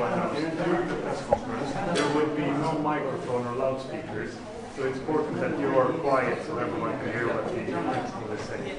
everyone knows, during the press conference, there will be no microphone or loudspeakers. So it's important that you are quiet so everyone can hear what the principal is saying.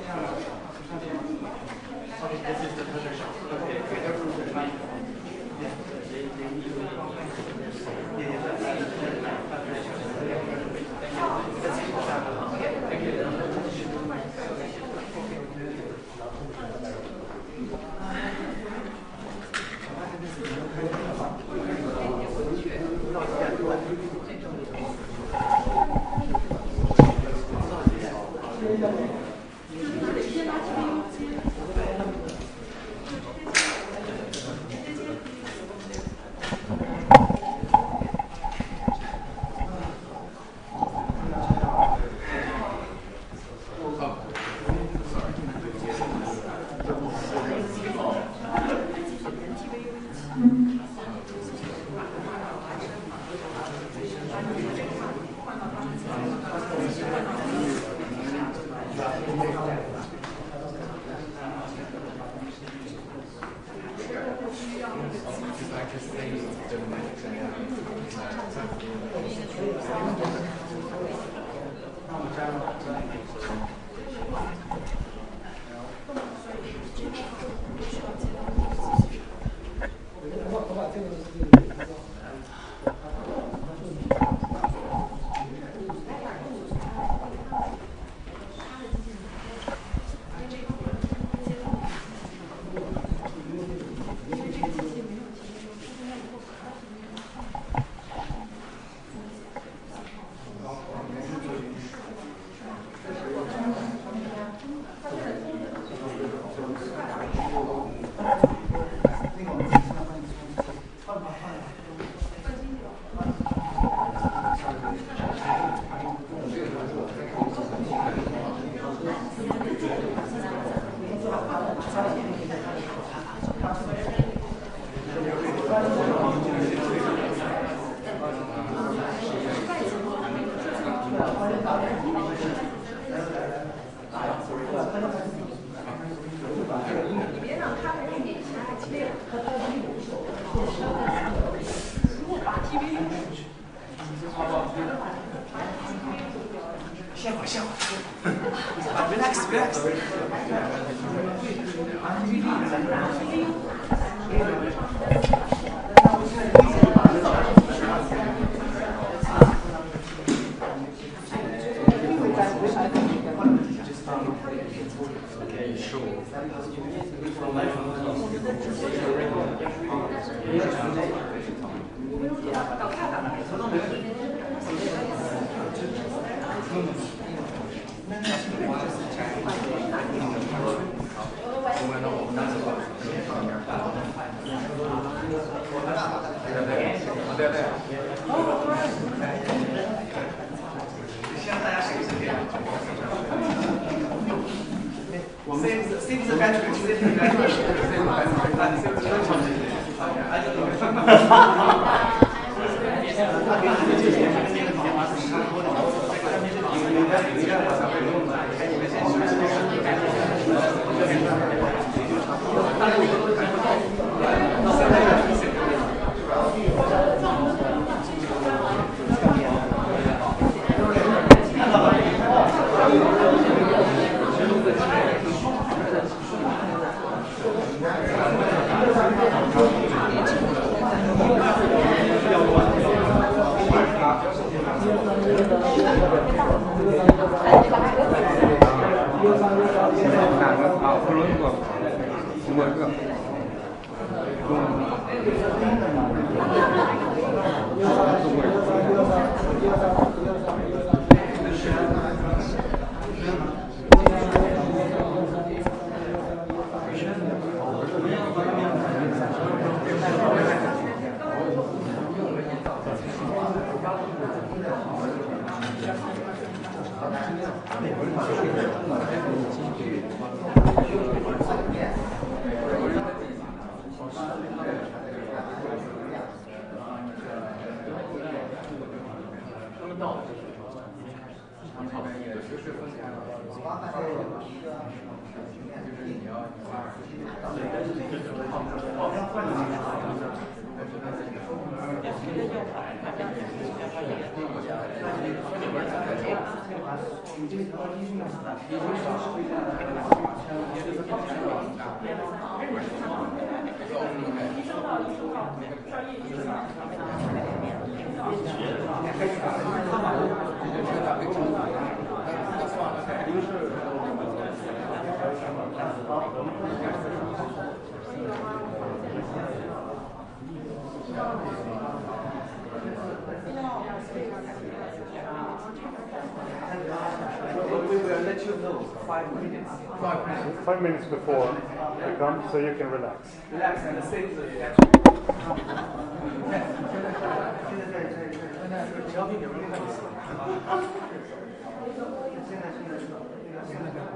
We will let you know 5 minutes. 5 minutes. 5 minutes before I come, so you can relax. Relax and save the battery.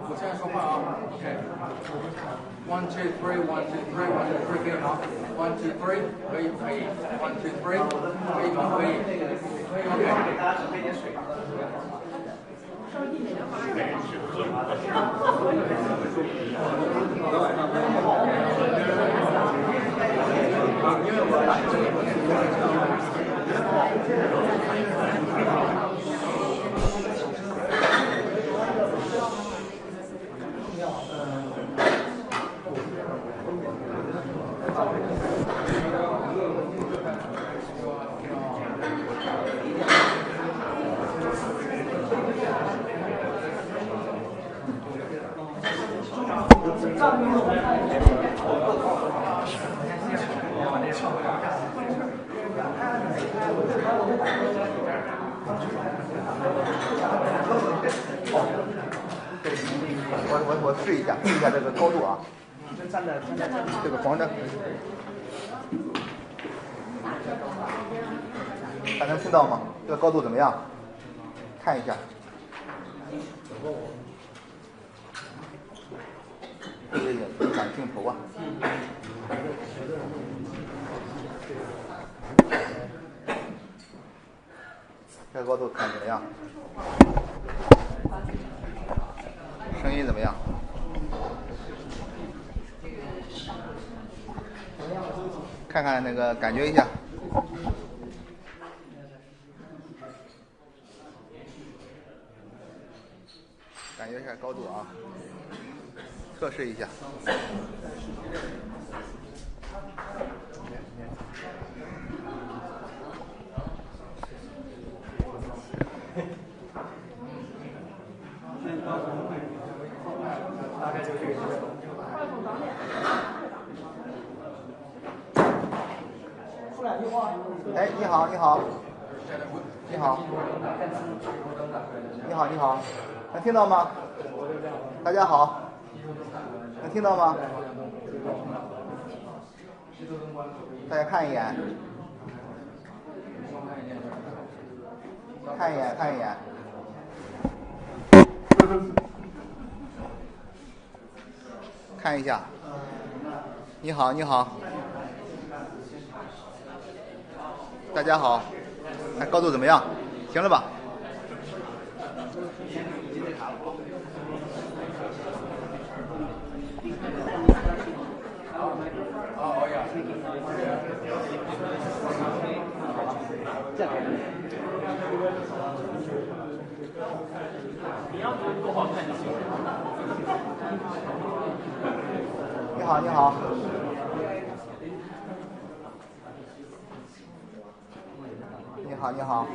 我现在说话啊 ，OK。1 2 3 1 2 3 1 2 3可以吗？1 2 3可以。1 2 3可以吗？可以。OK。给大家准备点水。我试一下这个高度啊，这个黄的，还能听到吗？这个高度怎么样？看一下。这个也影响镜头啊。这个高度看怎么样？声音怎么样？看看那个，感觉一下。感觉一下高度啊，测试一下。哎，你好，你好，你好，你好，你好，能听到吗？大家好，能听到吗？大家看一眼，看一眼，看一眼。看一下，你好，你好，大家好，看高度怎么样？行了吧？你好，你好。你好，你好。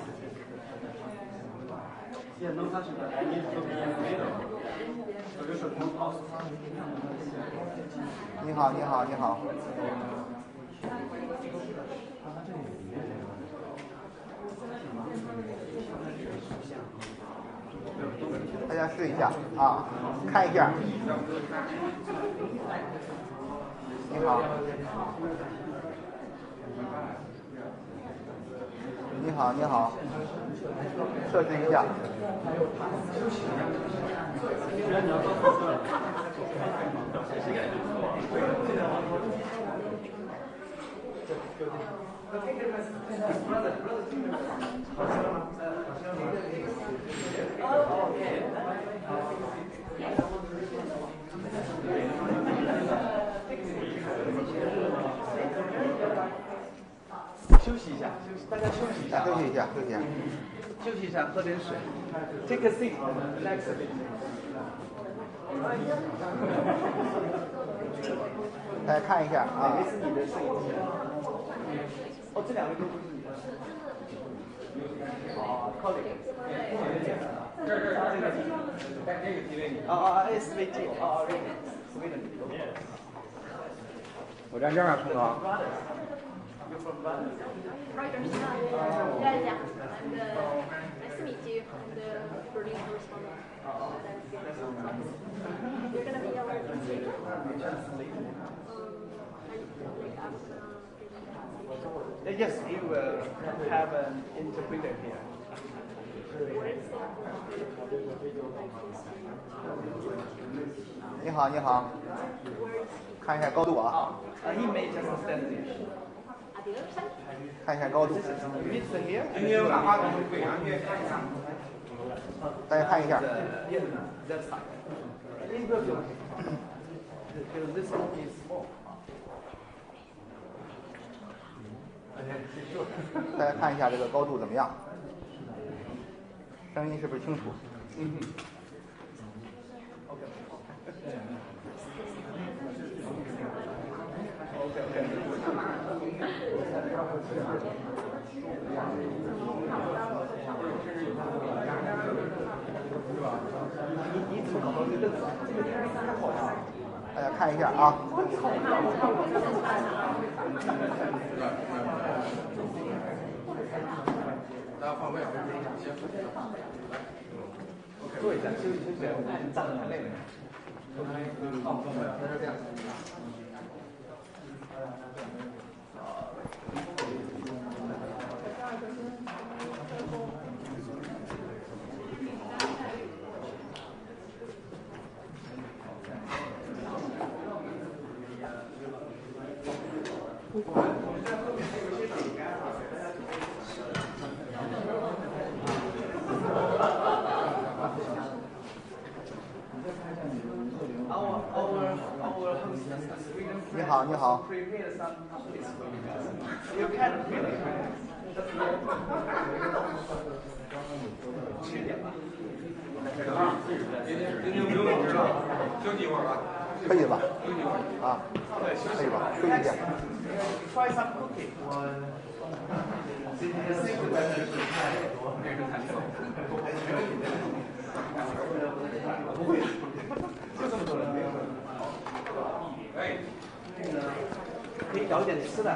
你好，你好，你好。大家试一下啊，看一下。你好。你好，你好。测试一下。下，休息一下。休息一下，喝点水。Take a seat, relax a bit. 大家看一下啊。是你的摄影机。哦，这两位都不是你的。哦，靠这个。这个机位你。SVG，Sweden。我站这儿啊，彭总。Yeah, yeah. And nice to meet you. I'm the Berlin correspondent. You're gonna be our translator. Yes, you will have an interpreter here. 你好，你好。看一下高度啊。He may just stand there. 看一下高度。Mr. here. 大家看一下。Yeah, that side. It will be okay. Because this one is small. 大家看一下这个高度怎么样？声音是不是清楚？大家看一下啊。大家换位啊。坐一下，休息休息，我们站着太累了。那就这样。你好，你好。吃点吧。您不用吃了，休息一会儿吧。可以吧？啊，可以吧？休息一下。Try some cooking. 不会，就这么多人。哎，可以搞点吃的。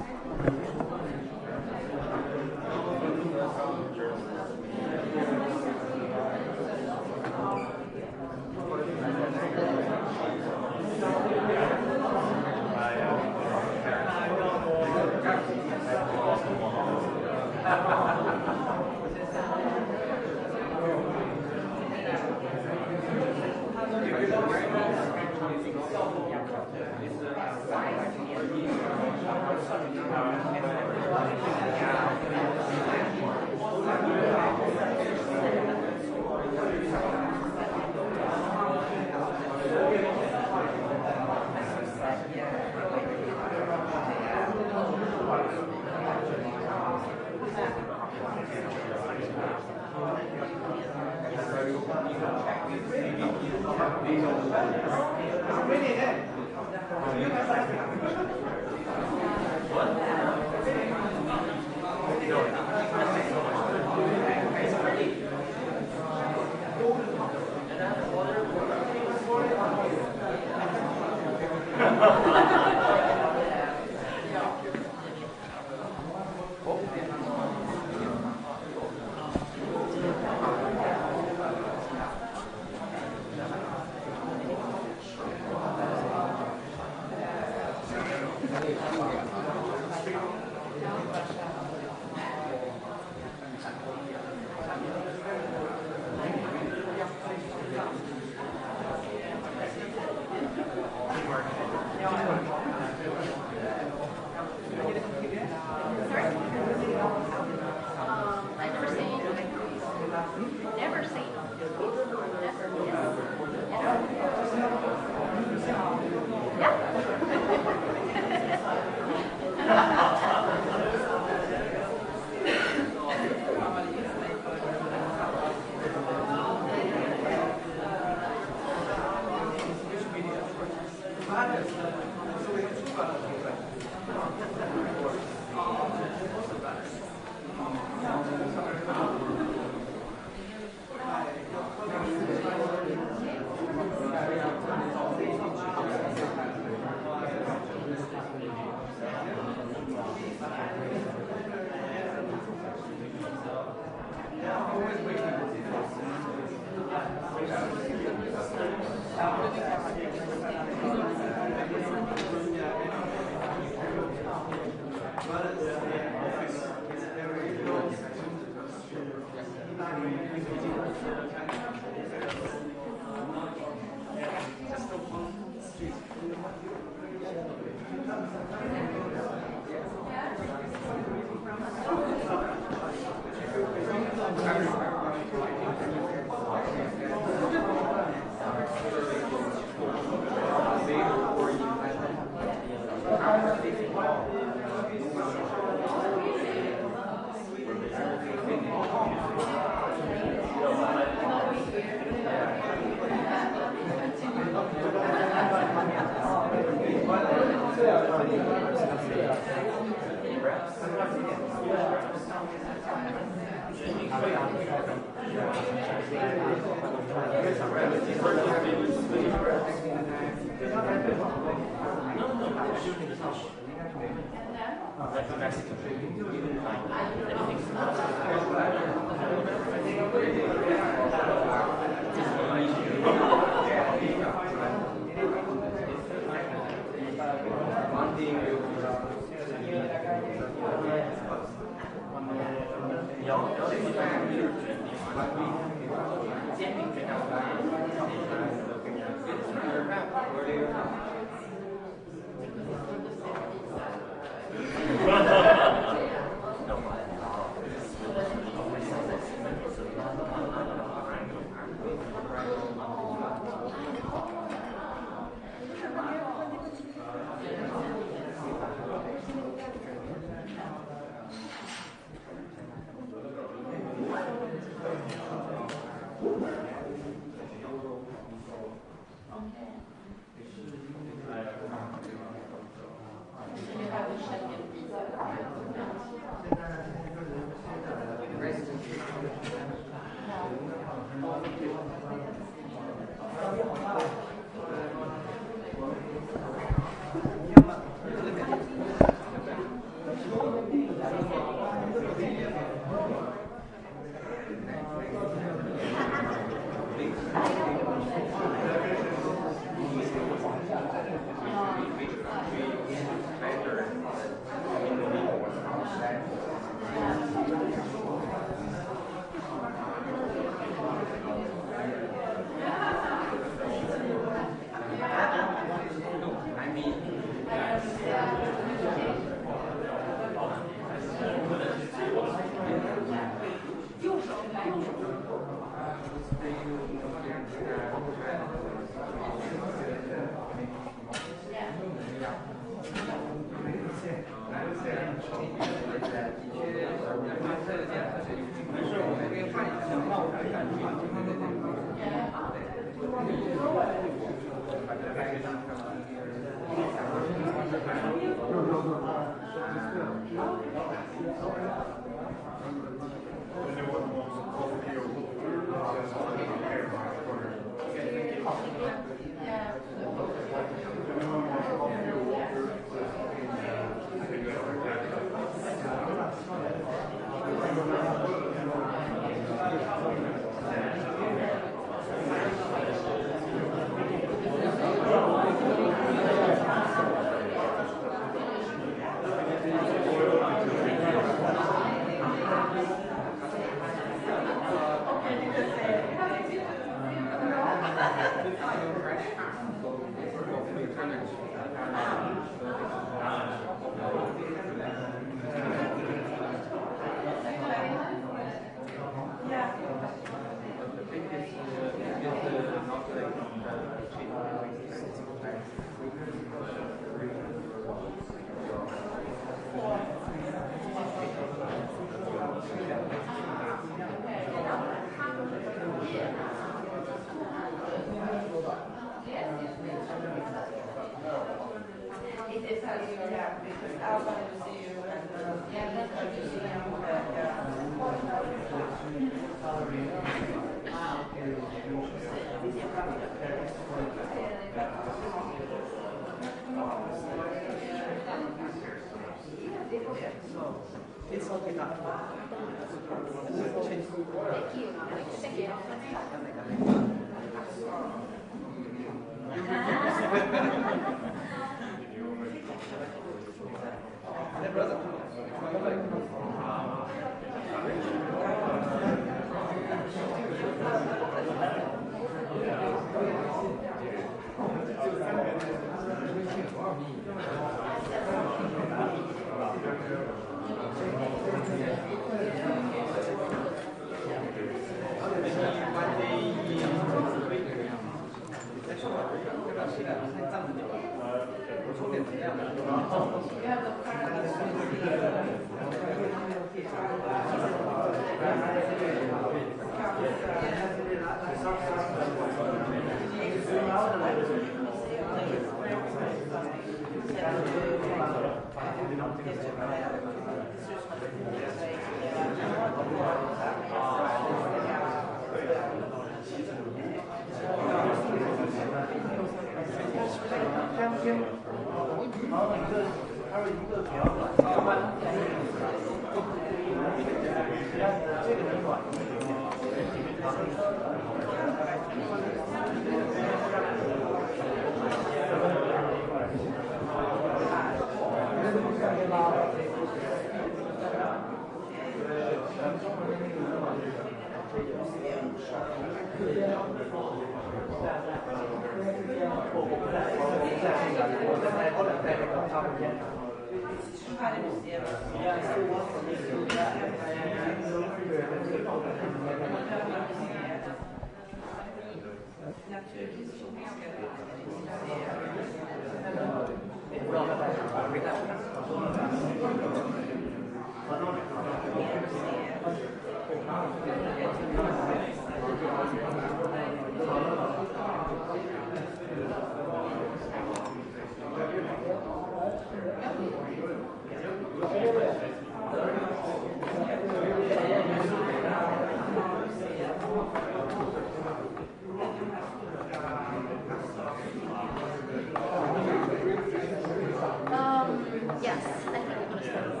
Yes, I think we're gonna start.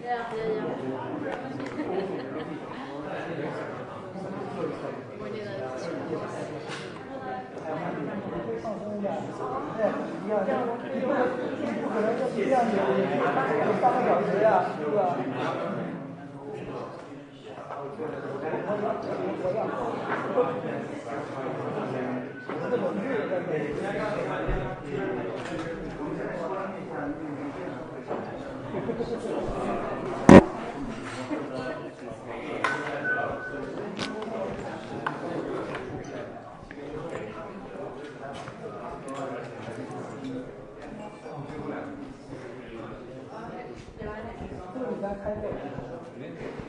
Yeah. We need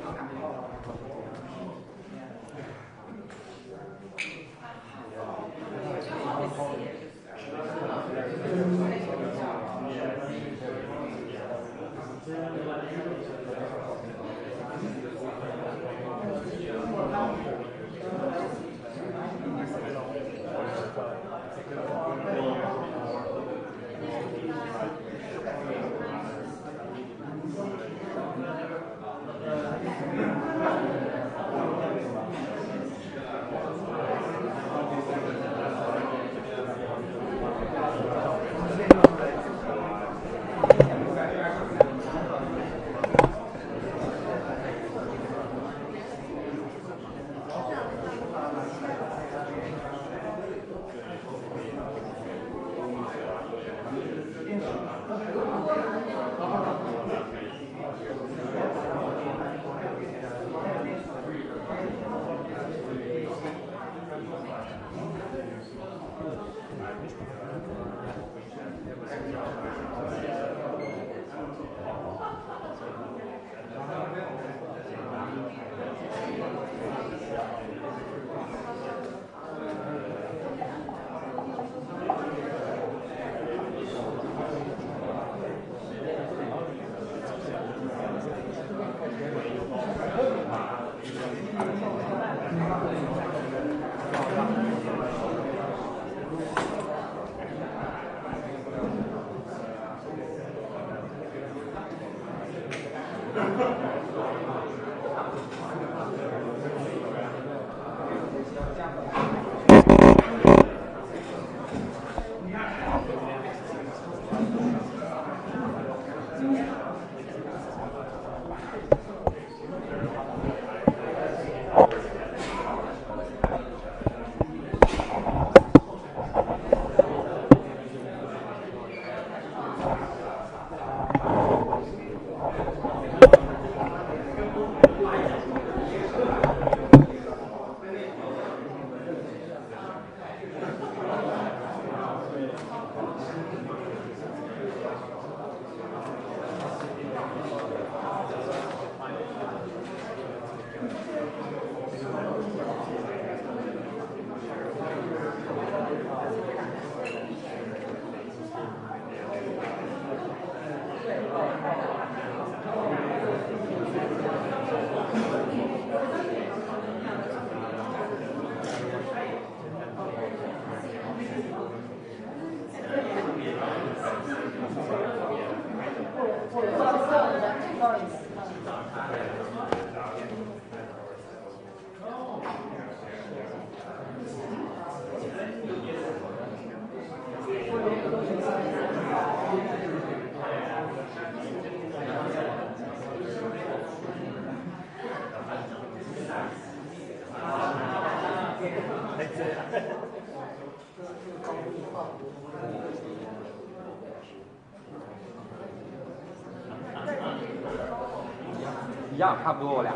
一样，差不多我俩。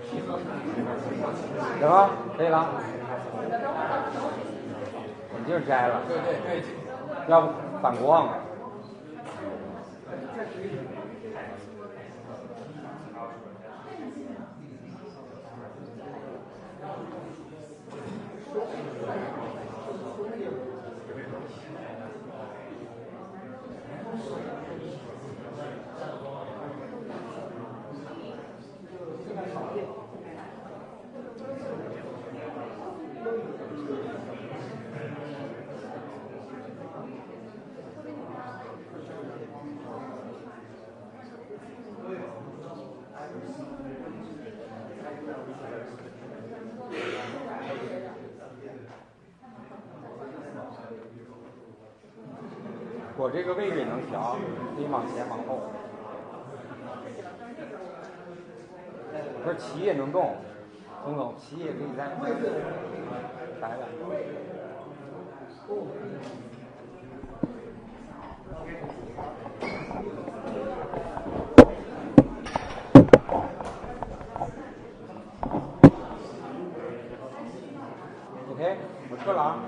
行了，可以了。眼镜摘了。对对对。要不反光。我这个位置也能调，可以往前往后。我说旗也能动，总统旗也可以在摆摆。OK， 我撤了啊。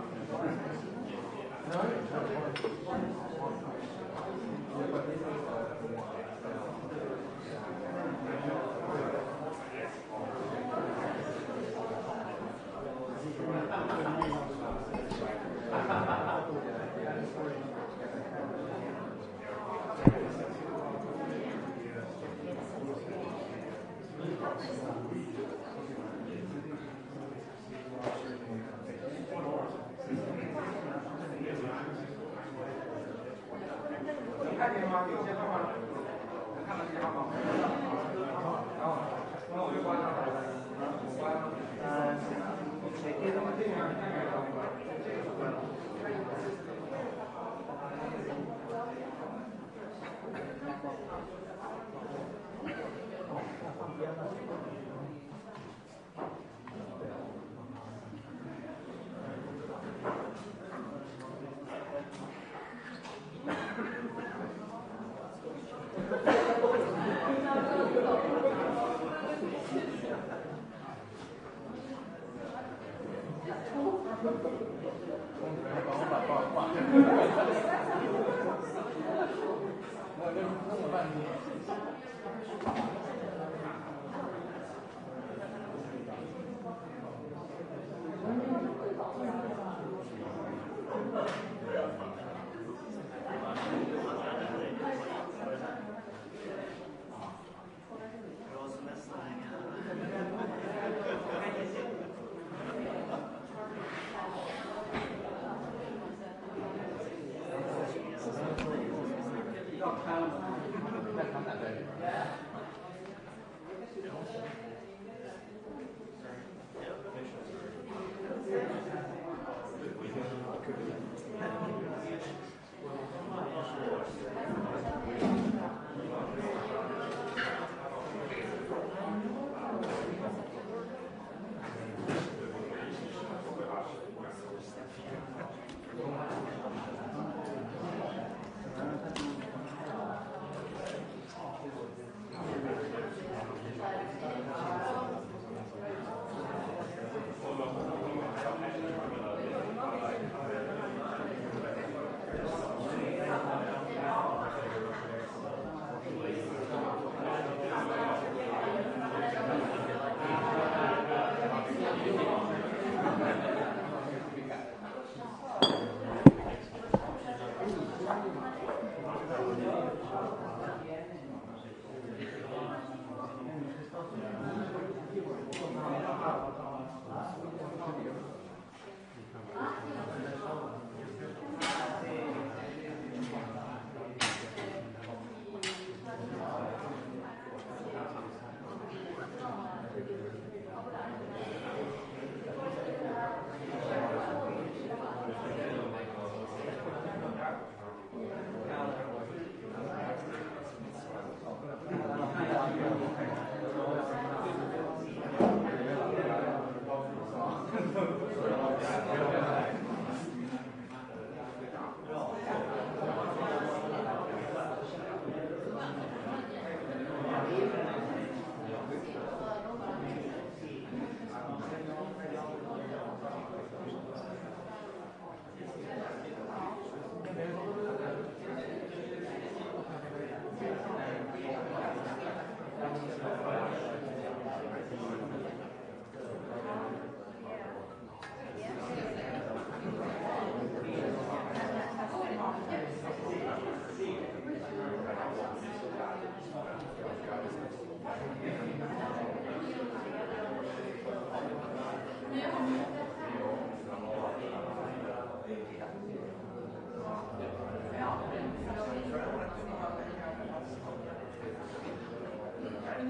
5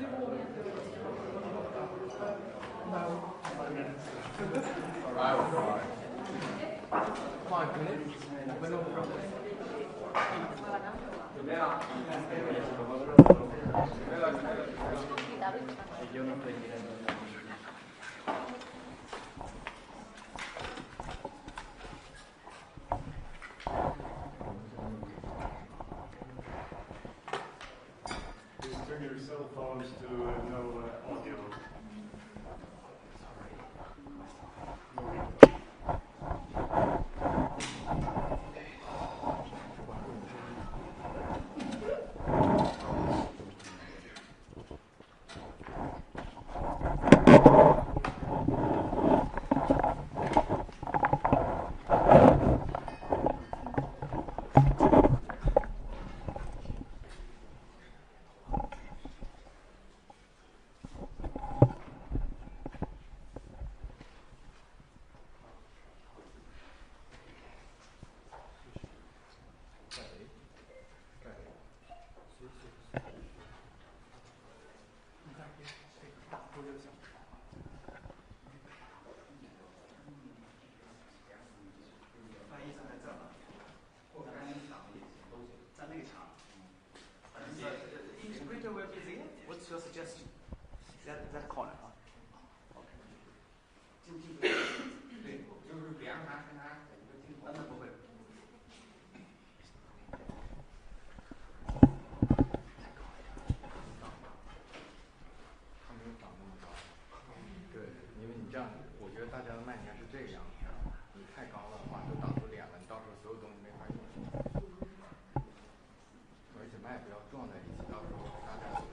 minutes. 5 分钟。准备了。Please turn your cell phones to no audio. What's your suggestion? That corner, huh? 对，就是别让他跟他在一个镜头。那不会。他没有长那么高。对，因为你这样，我觉得大家的麦应该是这个样子。你太高的话，就挡住脸了，你到时候所有东西没法用。而且麦不要撞在一起，到时候大家都。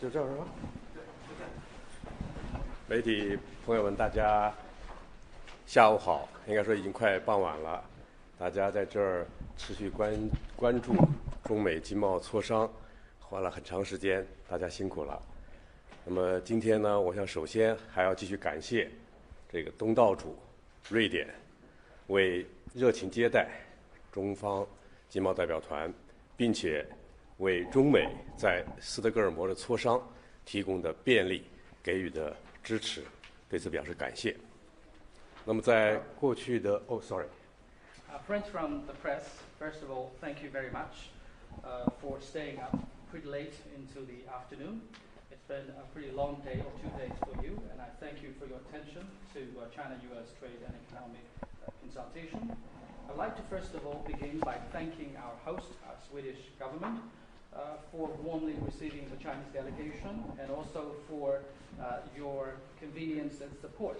就这样是吧？媒体朋友们，大家下午好，应该说已经快傍晚了。大家在这儿持续关注中美经贸磋商，花了很长时间，大家辛苦了。那么今天呢，我想首先还要继续感谢这个东道主瑞典为热情接待中方经贸代表团，并且为中美在斯德哥尔摩的磋商提供的便利给予的支持，对此表示感谢。那么在过去的Friends from the press, first of all, thank you very much for staying up pretty late into the afternoon. It's been a pretty long day or 2 days for you, and I thank you for your attention to China-US trade and economic consultation. I'd like to first of all begin by thanking our host, our Swedish government, for warmly receiving the Chinese delegation and also for your convenience and support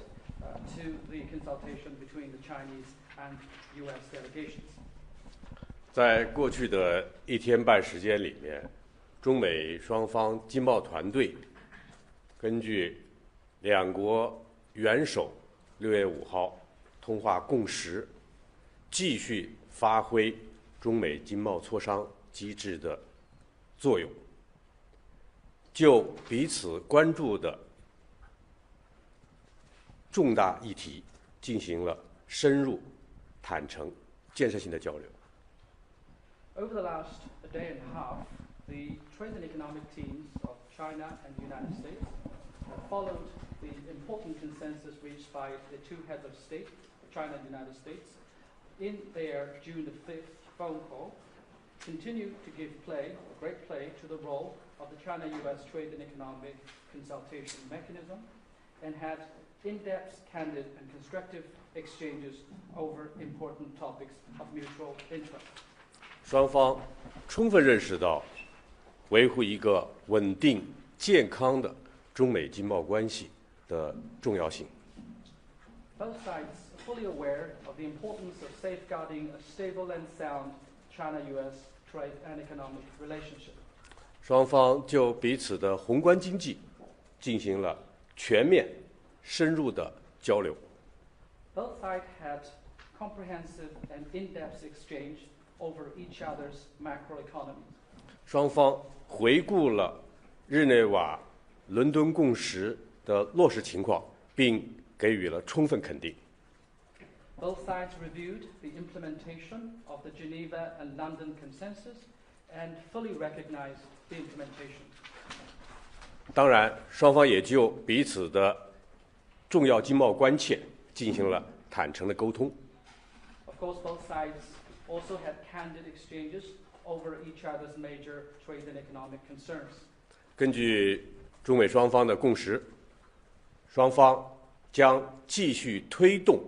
to the consultation between the Chinese and U.S. delegations. 在过去的1天半时间里面，中美双方经贸团队根据两国元首6月5号通话共识，继续发挥中美经贸磋商机制的作用，就彼此关注的重大议题进行了深入、坦诚、建设性的交流。Over the last day and a half, the trade and economic teams of China and the United States have followed the important consensus reached by the two heads of state, China and the United States, in their June the 5th phone call, continue to give great play to the role of the China-US trade and economic consultation mechanism, and had in-depth, candid, and constructive exchanges over important topics of mutual interest. 双方充分认识到维护一个稳定、健康的中美经贸关系的重要性。Both sides are fully aware of the importance of safeguarding a stable and sound China-US trade and economic relationship. 双方就彼此的宏观经济进行了全面、深入的交流。Both sides had comprehensive and in-depth exchange over each other's macroeconomies. 双方回顾了日内瓦伦敦共识的落实情况，并给予了充分肯定。Both sides reviewed the implementation of the Geneva and London consensus and fully recognized the implementation. 当然，双方也就彼此的重要经贸关切进行了坦诚的沟通。Of course, both sides also had candid exchanges over each other's major trade and economic concerns. 根据中美双方的共识，双方将继续推动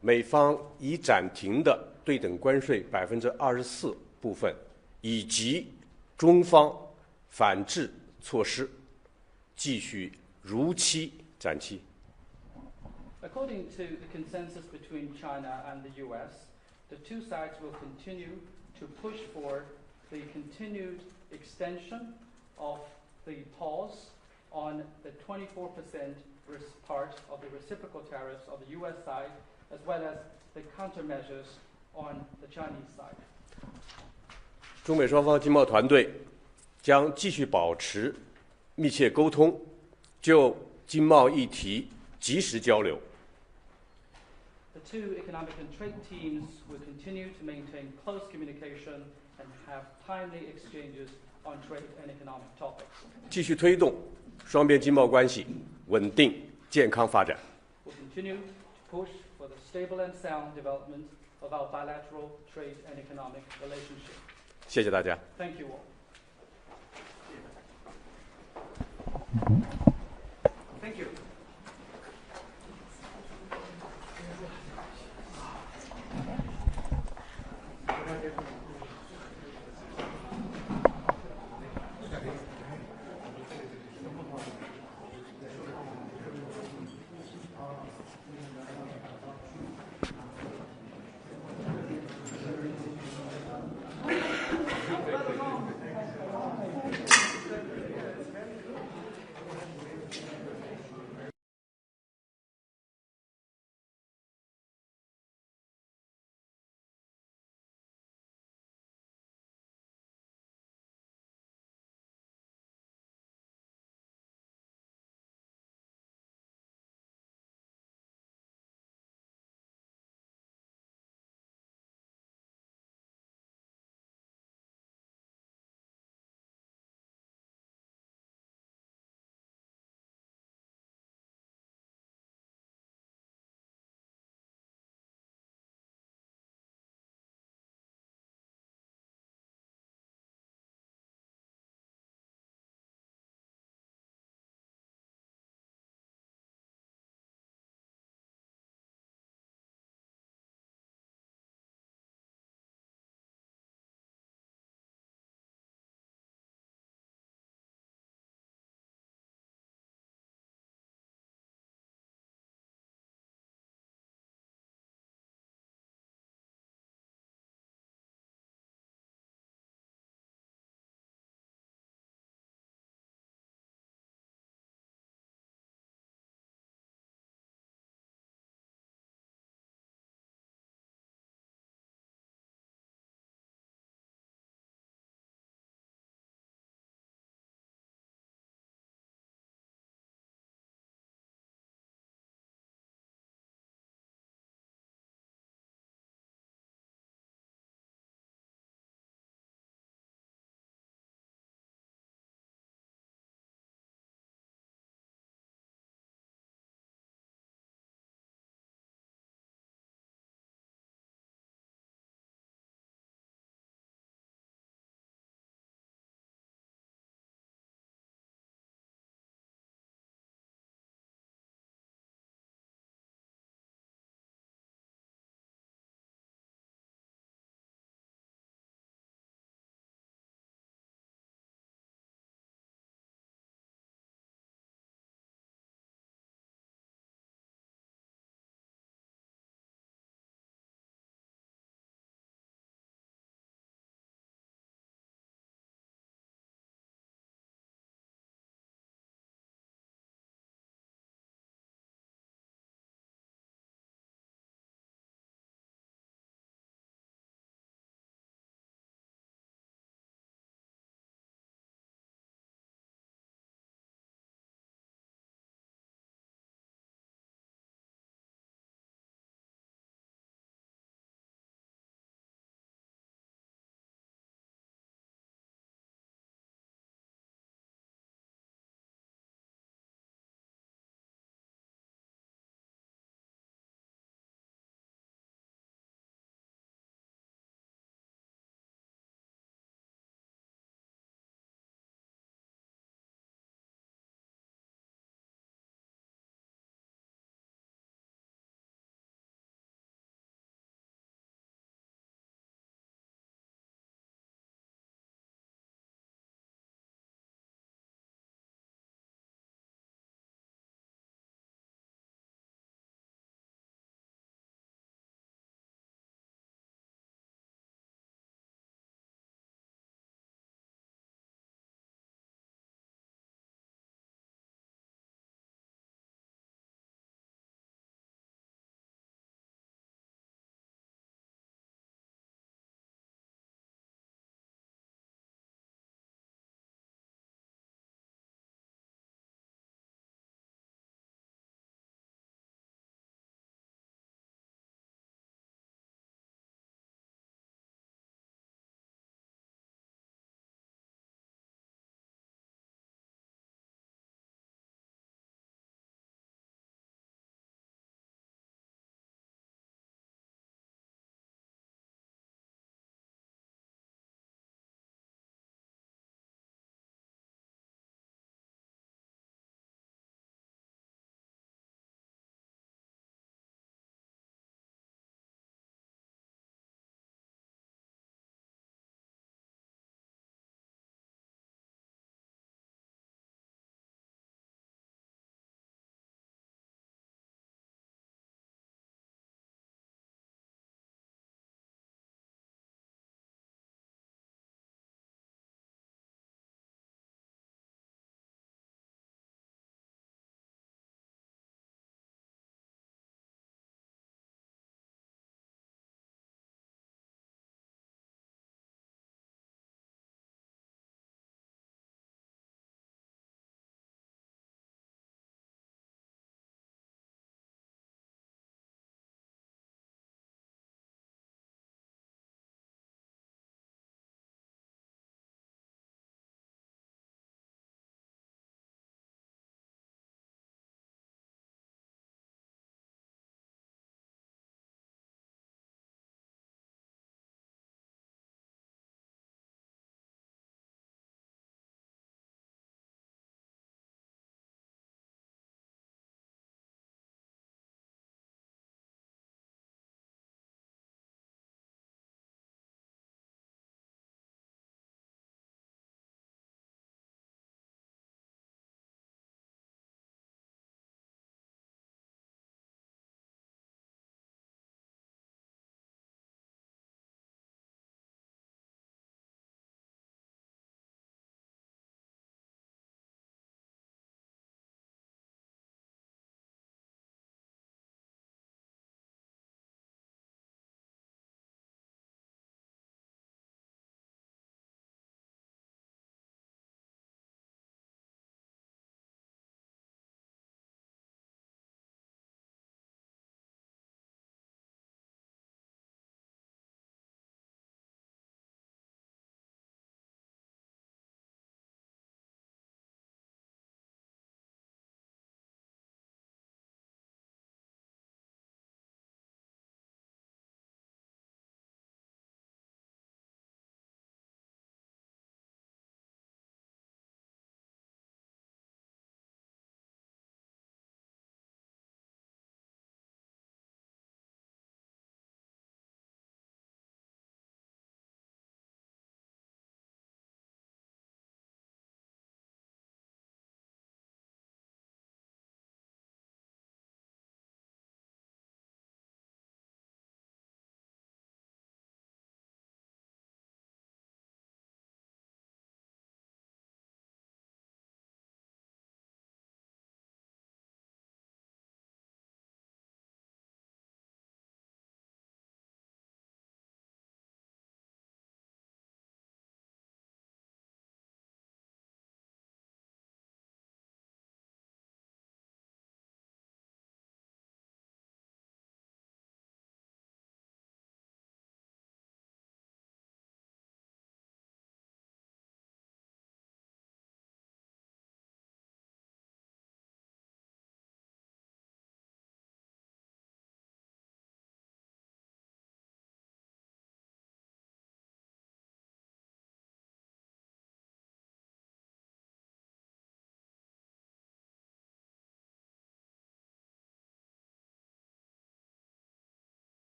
美方已暂停的对等关税24%部分，以及中方反制措施，继续如期展期。According to the consensus between China and the U.S., the two sides will continue to push for the continued extension of the pause on the 24% part of the reciprocal tariffs of the U.S. side, as well as the countermeasures on the Chinese side. 中美双方经贸团队将继续保持密切沟通，就经贸议题及时交流。The two economic and trade teams will continue to maintain close communication and have timely exchanges on trade and economic topics. 继续推动双边经贸关系稳定、健康发展。We'll continue to push for the stable and sound development of our bilateral trade and economic relationship. 谢谢大家。 Thank you all. Thank you.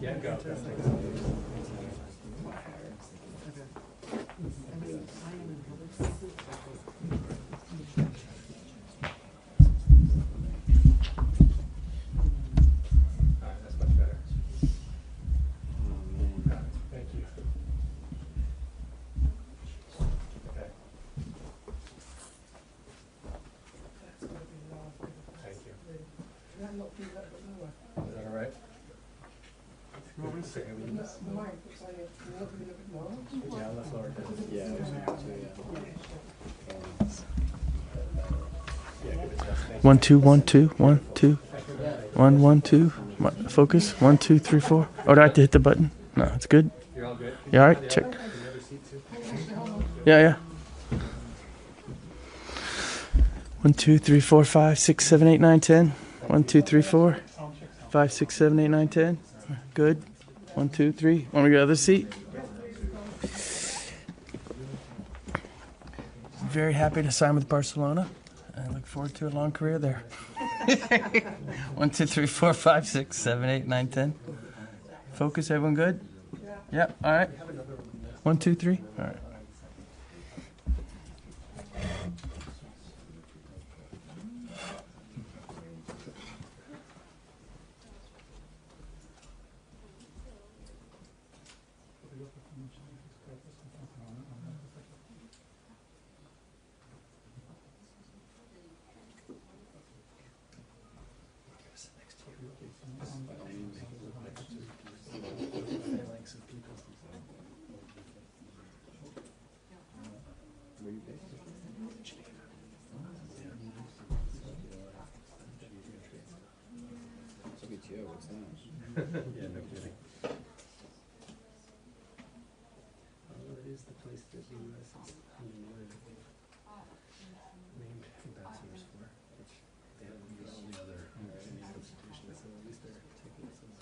Yeah, go. That's much better. Thank you. Okay. Thank you. Is that all right? Yeah, let's lower it down. Yeah, One, two, 1, 2, 1, 2, 1, 1, 2. Focus. 1, 2, 3, 4. Oh, do I have to hit the button? No, it's good. You're all good? You all right? Check. Yeah, yeah. 1, 2, 3, 4, 5, 6, 7, 8, 9, 10. 1, 2, 3, 4, 5, 6, 7, 8, 9, 10. Good. 1, 2, 3. Want me to go to the other seat? Very happy to sign with Barcelona. I look forward to a long career there. 1, 2, 3, 4, 5, 6, 7, 8, 9, 10. Focus, everyone good? Yeah, all right. 1, 2, 3. All right. Yeah, no kidding. It is the place that the U.S. is named ambassadors for, which they haven't used any other institution, so at least they're taking some.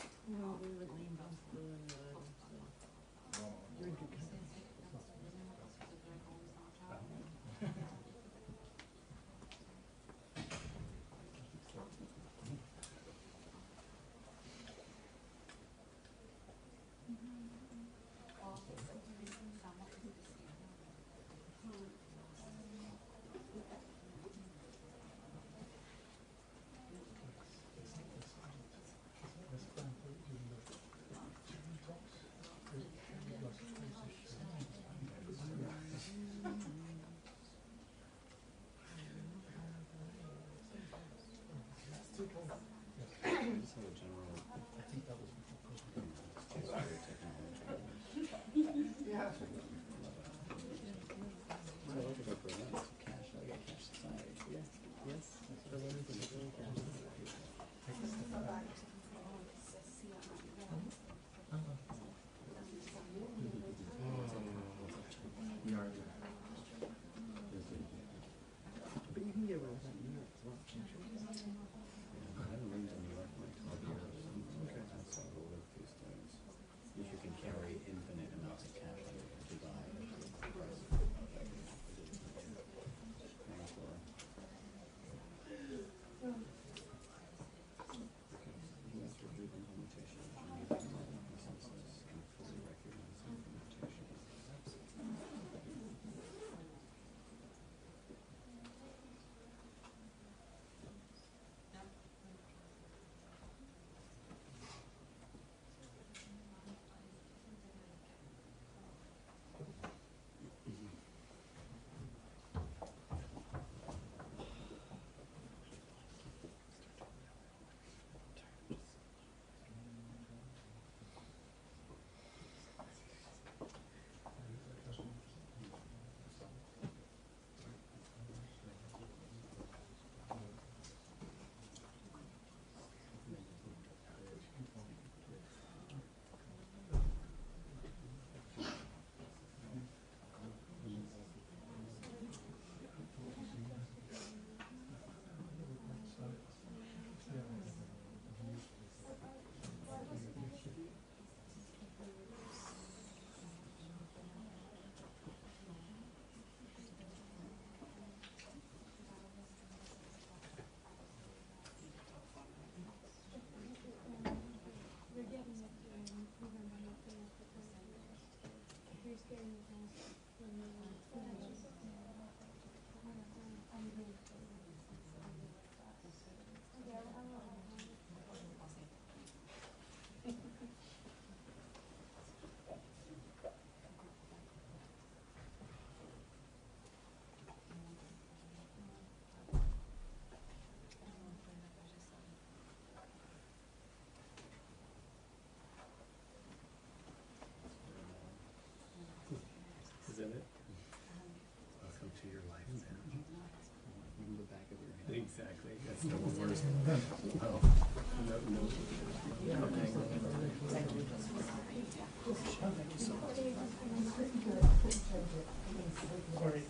Sorry,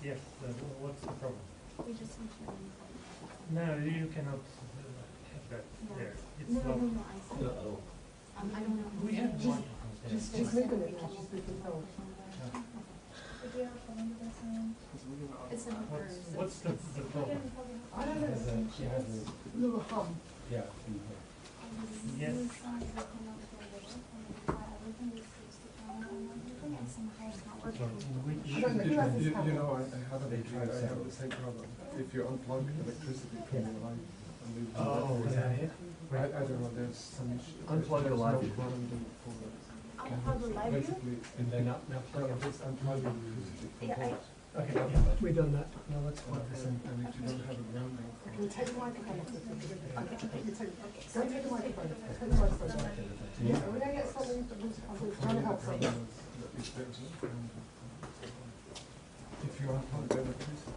yes, what's the problem? We just want to. No, you cannot have that there. It's No, not. no, no, I see. I don't know. We have one. Just make it. It's not hers. What's the problem? I don't know. She has a Little hum. yeah. Yes. You know, I have the same problem. If you unplug electricity from your light, Oh, yeah. I don't know, there's some issue. Unplug the light. Unplug the light view? Basically, and then just unplug electricity from Yeah, home. Okay, we've done that. Now let's plug this in. And if you don't have a grounding. Can you take the microphone off? Okay, don't take the microphone. Take the microphone off. Yeah, we're going to get something. I'm trying to help something. If you unplug the electricity.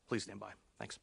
Please stand by. Thanks.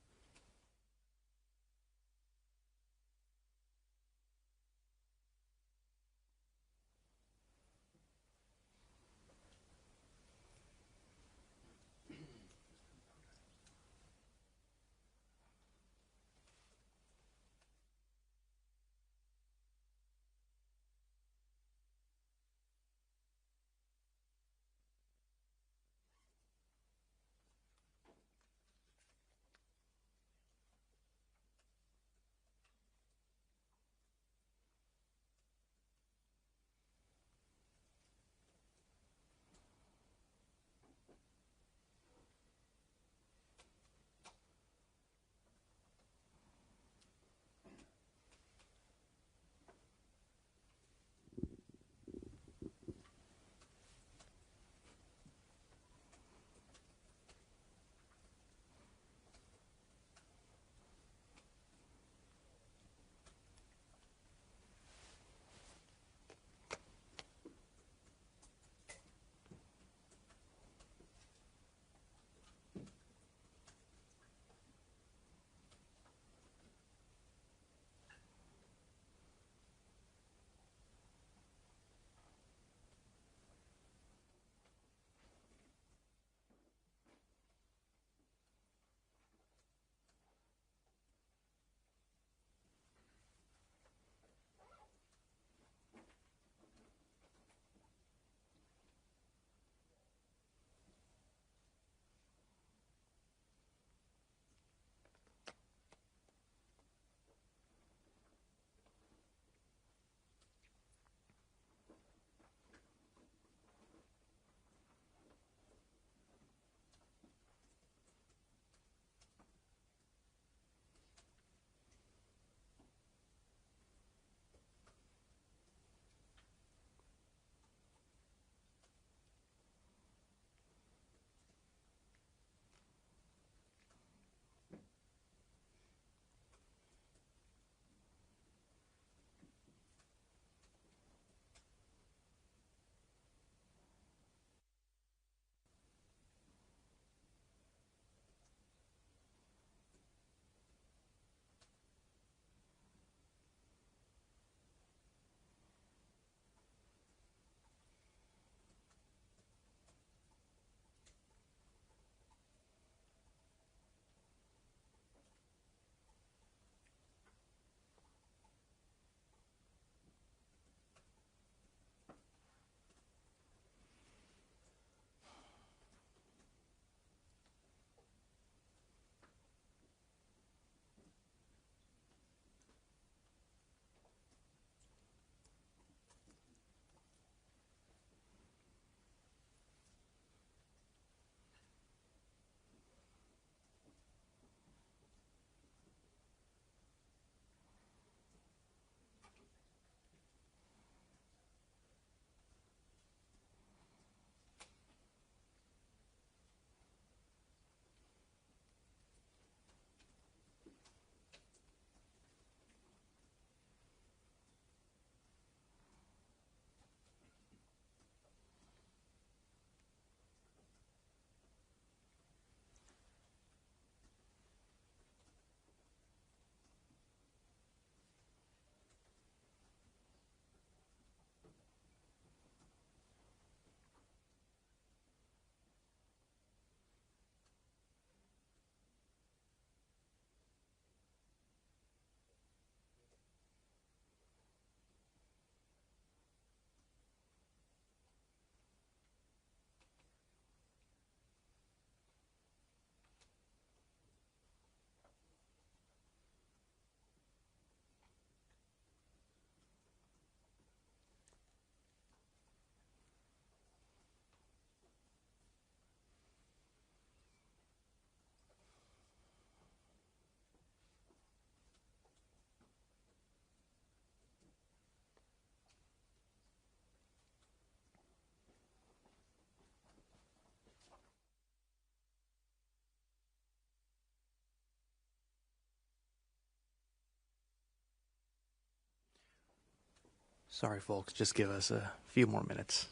Sorry, folks, just give us a few more minutes.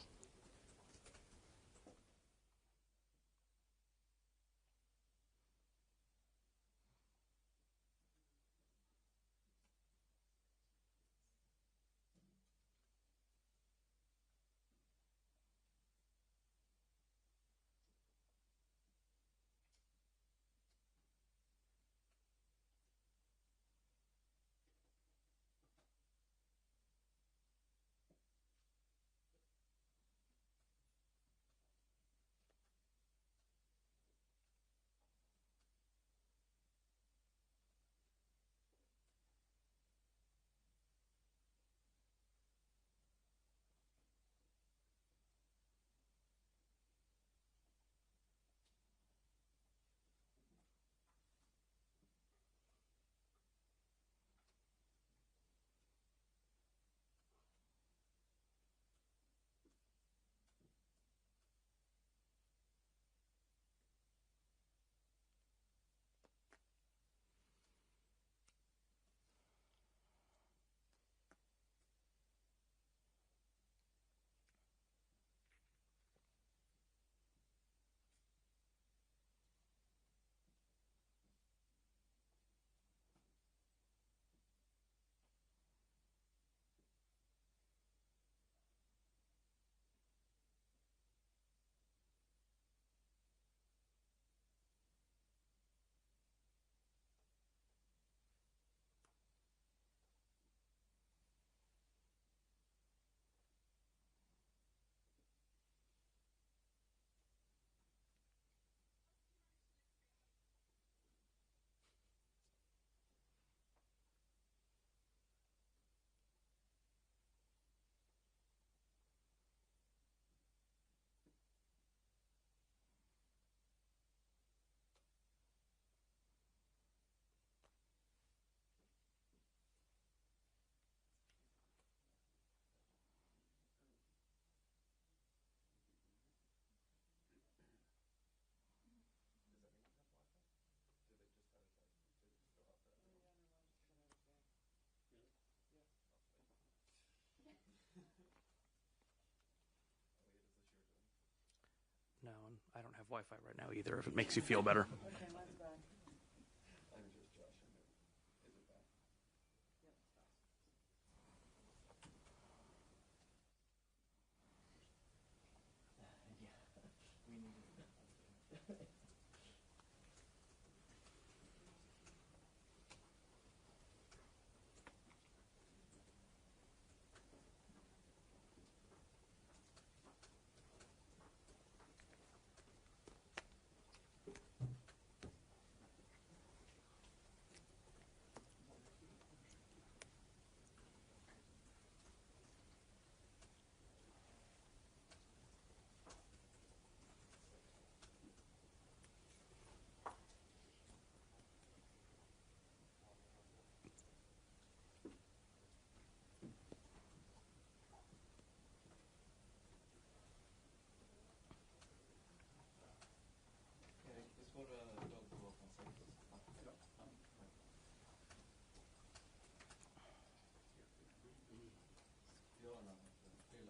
Wi-Fi right now either, if it makes you feel better. Okay, mine's bad.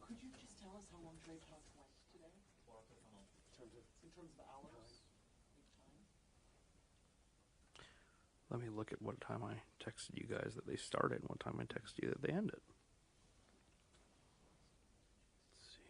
Could you just tell us how long trade talks went today? In terms of hours? Time? Let me look at what time I texted you guys that they started and what time I texted you that they ended. Let's see.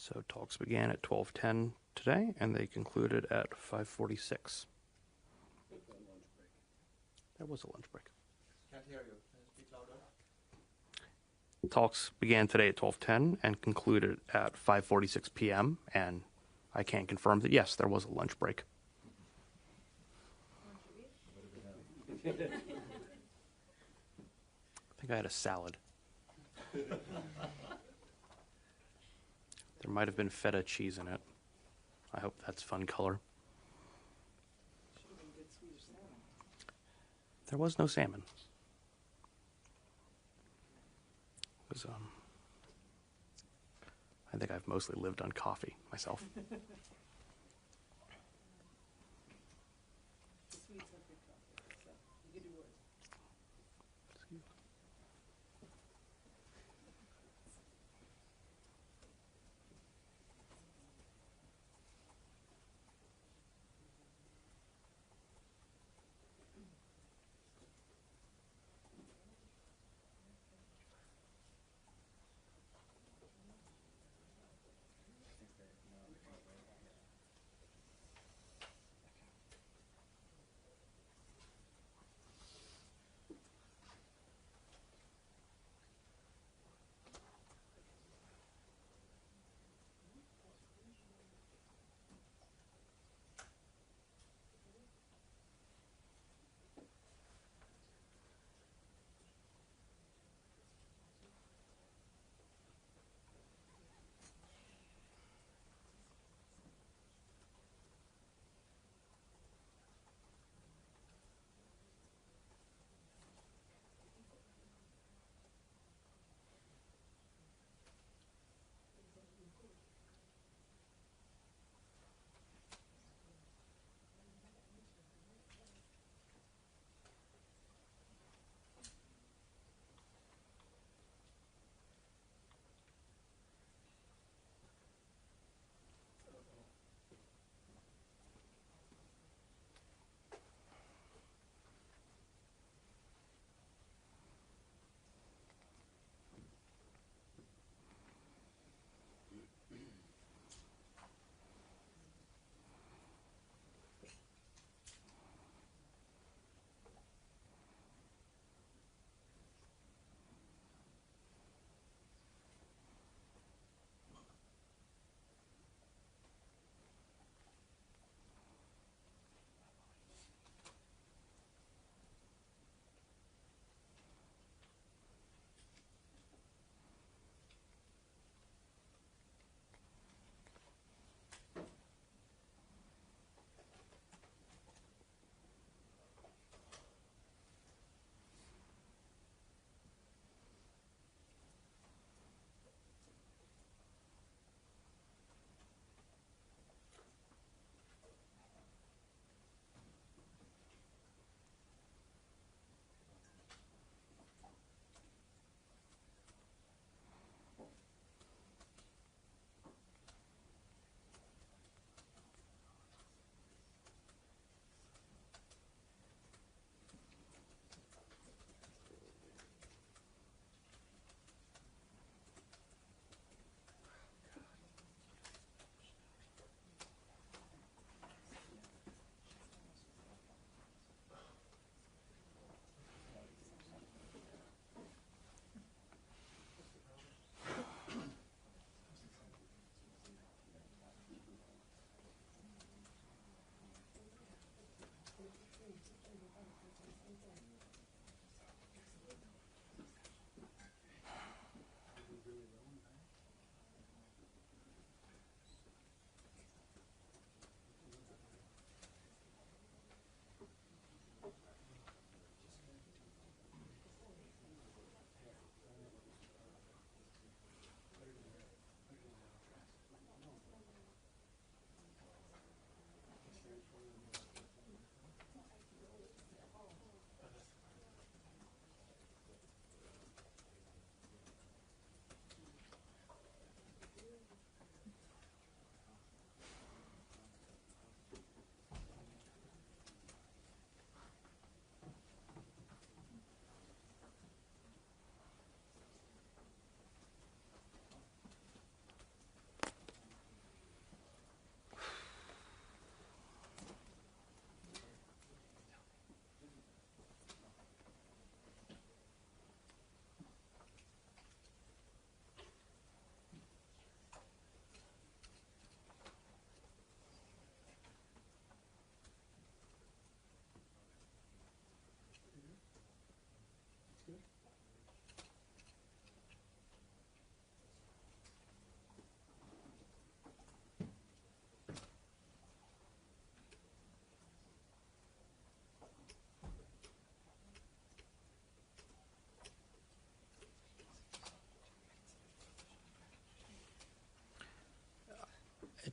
So talks began at 12:10 today, and they concluded at 5:46. There was a lunch break. Can't hear you. Can you speak louder? Talks began today at 12:10 and concluded at 5:46 p.m. And I can confirm that yes, there was a lunch break. I think I had a salad. There might have been feta cheese in it. I hope that's fun color. There was no salmon. It was, I think I've mostly lived on coffee myself.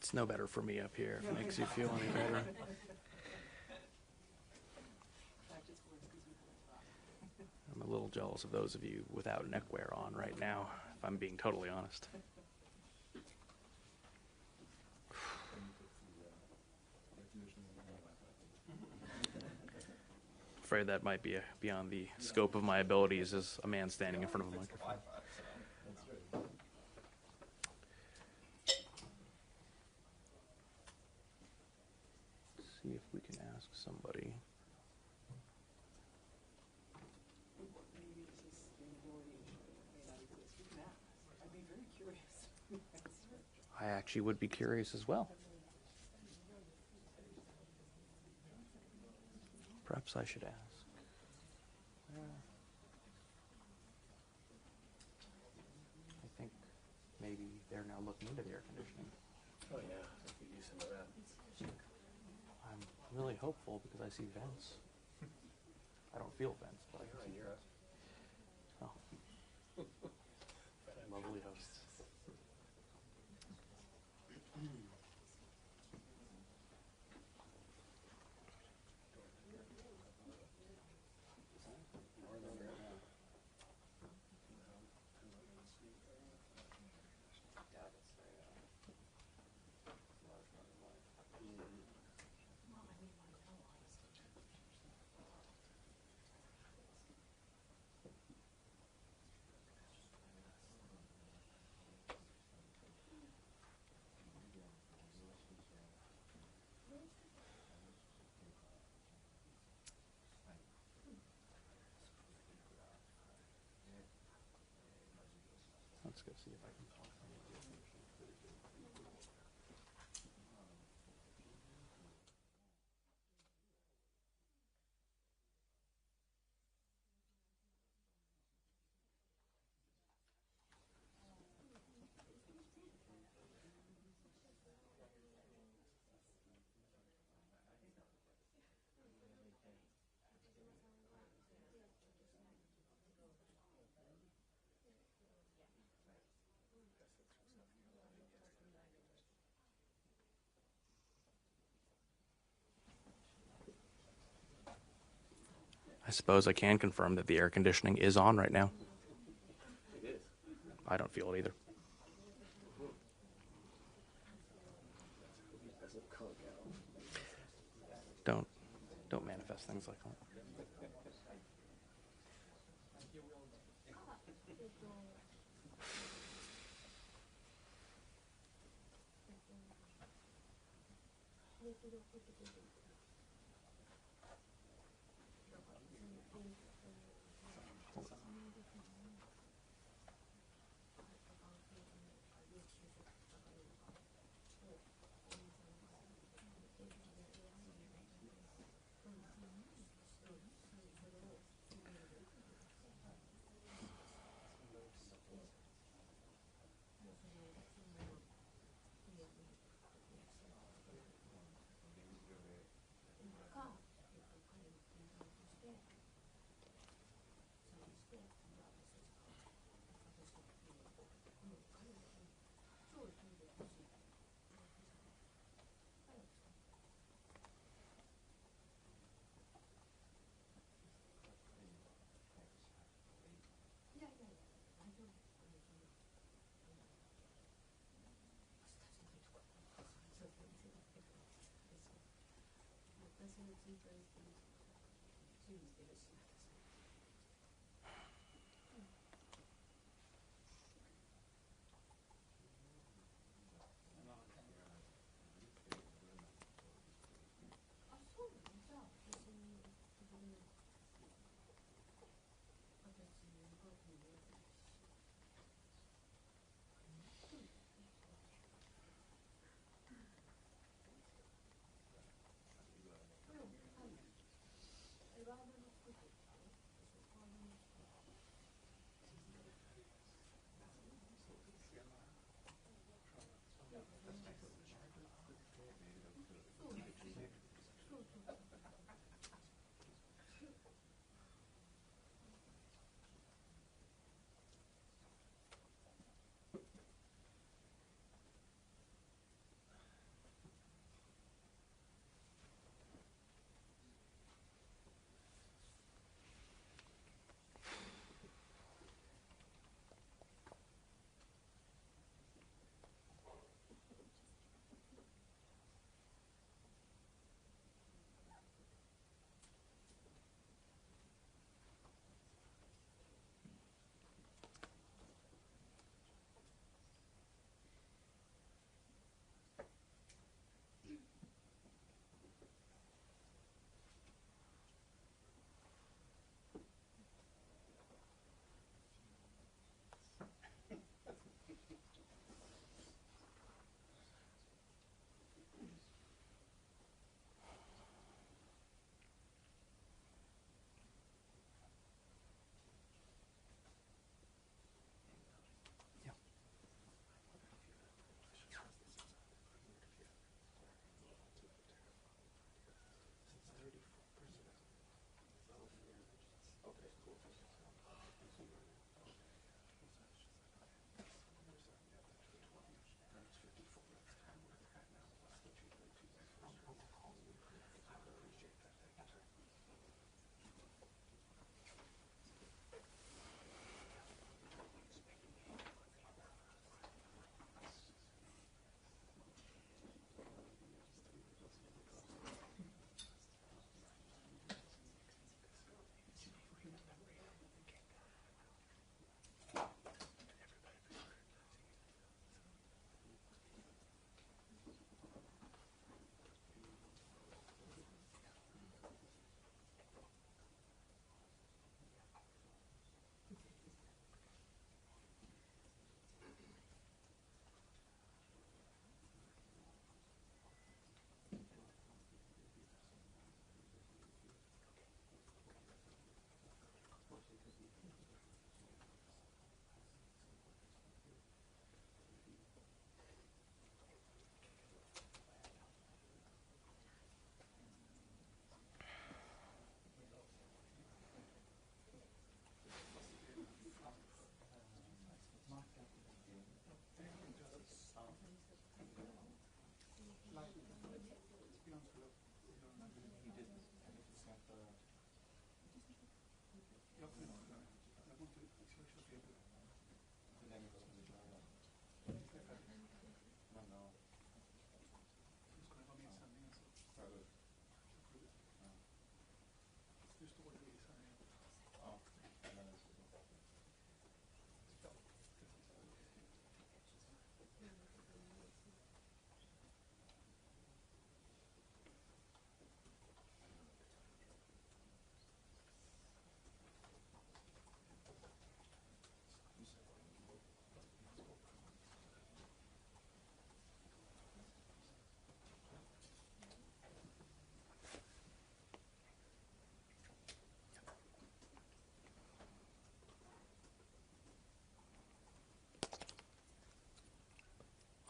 It's no better for me up here, if it makes you feel any better. I'm a little jealous of those of you without neckwear on right now, if I'm being totally honest. Afraid that might be beyond the scope of my abilities as a man standing in front of a microphone. Let's see if we can ask somebody. I actually would be curious as well. Perhaps I should ask. I think maybe they're now looking into the air conditioning. Oh yeah, I could use some of that. I'm really hopeful because I see vents. I don't feel vents, but I can see vents. Oh. Lovely hosts. Let's go see if I can talk. I suppose I can confirm that the air conditioning is on right now. It is. I don't feel it either. Don't manifest things like that.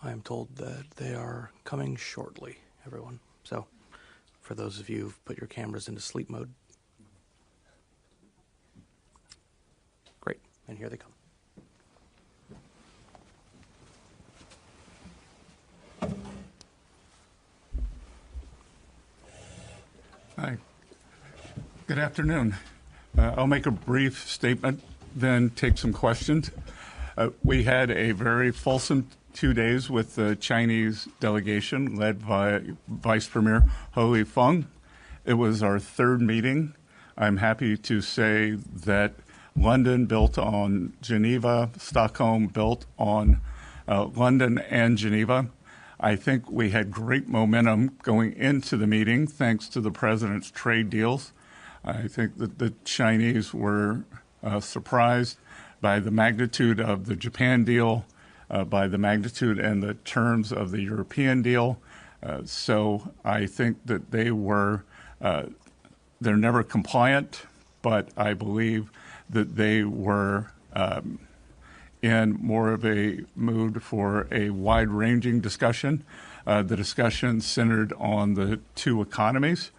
I am told that they are coming shortly, everyone. So for those of you who've put your cameras into sleep mode, great, and here they come. Hi. Good afternoon. I'll make a brief statement, then take some questions. We had a very fulsome 2 days with the Chinese delegation led by Vice Premier Lifeng. It was our third meeting. I'm happy to say that London built on Geneva, Stockholm built on London and Geneva. I think we had great momentum going into the meeting thanks to the president's trade deals. I think that the Chinese were surprised by the magnitude of the Japan deal, by the magnitude and the terms of the European deal. So I think that they're never compliant, but I believe that they were in more of a mood for a wide-ranging discussion. The discussion centered on the two economies.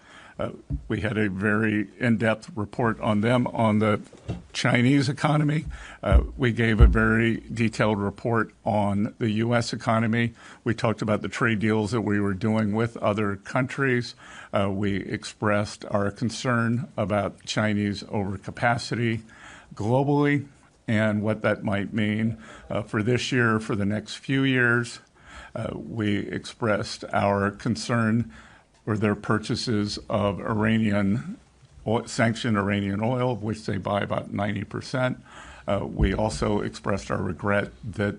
We had a very in-depth report on them on the Chinese economy. We gave a very detailed report on the U.S. economy. We talked about the trade deals that we were doing with other countries. We expressed our concern about Chinese overcapacity globally and what that might mean for this year, for the next few years. We expressed our concern for their purchases of sanctioned Iranian oil, of which they buy about 90%. We also expressed our regret that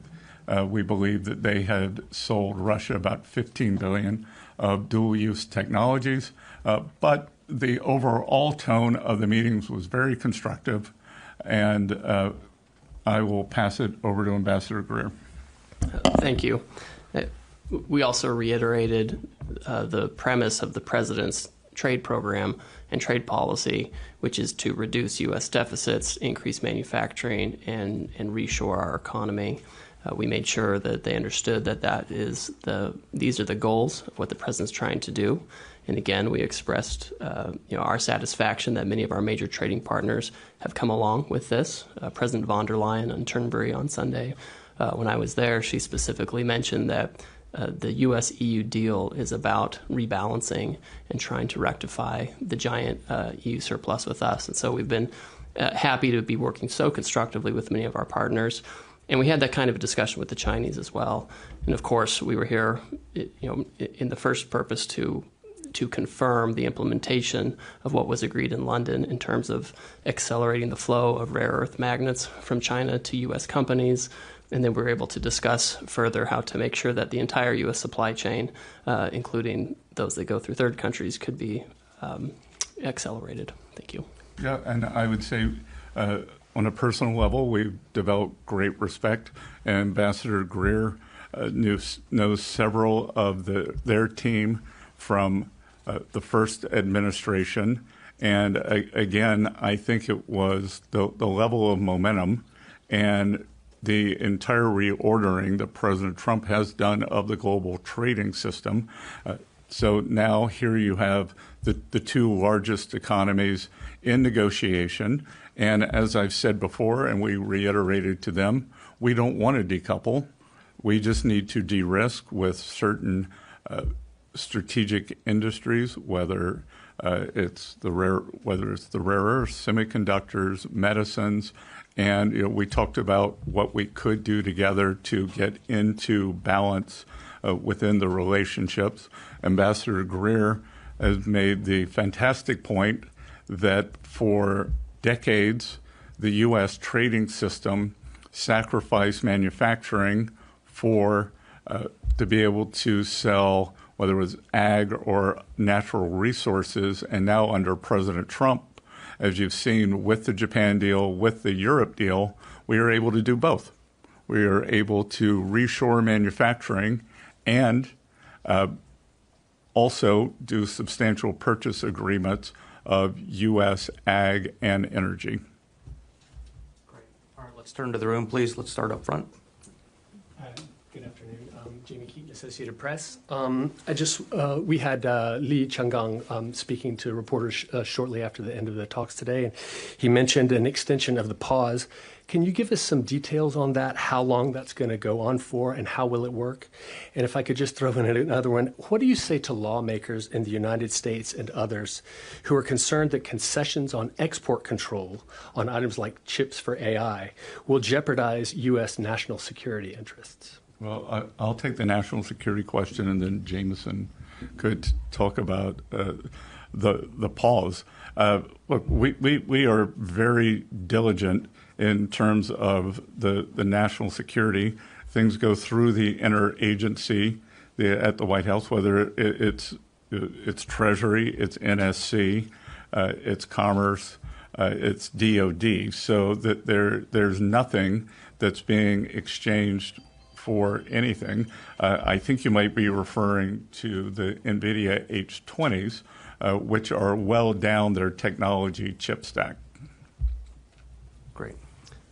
we believe that they had sold Russia about $15 billion of dual-use technologies. But the overall tone of the meetings was very constructive, and I will pass it over to Ambassador Greer. Thank you. We also reiterated the premise of the president's trade program and trade policy, which is to reduce U.S. deficits, increase manufacturing, and reshore our economy. We made sure that they understood that these are the goals of what the president's trying to do. And again, we expressed our satisfaction that many of our major trading partners have come along with this. President von der Leyen on Turnberry on Sunday, when I was there, she specifically mentioned that the U.S.-EU deal is about rebalancing and trying to rectify the giant EU surplus with us. And so we've been happy to be working so constructively with many of our partners. And we had that kind of a discussion with the Chinese as well. And of course, we were here in the first purpose to confirm the implementation of what was agreed in London in terms of accelerating the flow of rare earth magnets from China to U.S. companies. And then we were able to discuss further how to make sure that the entire U.S. supply chain, including those that go through third countries, could be accelerated. Thank you. Yeah, and I would say on a personal level, we've developed great respect. Ambassador Greer knows several of their team from the first administration. And again, I think it was the level of momentum and the entire reordering that President Trump has done of the global trading system. So now here you have the two largest economies in negotiation. And as I've said before, and we reiterated to them, we don't want to decouple. We just need to de-risk with certain strategic industries, whether it's the rare earths, semiconductors, medicines. And we talked about what we could do together to get into balance within the relationships. Ambassador Greer has made the fantastic point that for decades, the U.S. trading system sacrificed manufacturing to be able to sell, whether it was ag or natural resources. And now under President Trump, as you've seen with the Japan deal, with the Europe deal, we are able to do both. We are able to reshore manufacturing and also do substantial purchase agreements of U.S. ag and energy. Great. All right, let's turn to the room, please. Let's start up front. Good afternoon. James Associated Press. We had Li Changgang speaking to reporters shortly after the end of the talks today, and he mentioned an extension of the pause. Can you give us some details on that, how long that's going to go on for, and how will it work? And if I could just throw in another one, what do you say to lawmakers in the United States and others who are concerned that concessions on export control on items like chips for AI will jeopardize U.S. national security interests? Well, I'll take the national security question, and then Jameson could talk about the pause. Look, we are very diligent in terms of the national security. Things go through the interagency at the White House, whether it's Treasury, it's NSC, it's Commerce, it's DOD, so that there's nothing that's being exchanged for anything. I think you might be referring to the NVIDIA H20s, which are well down their technology chip stack. Great.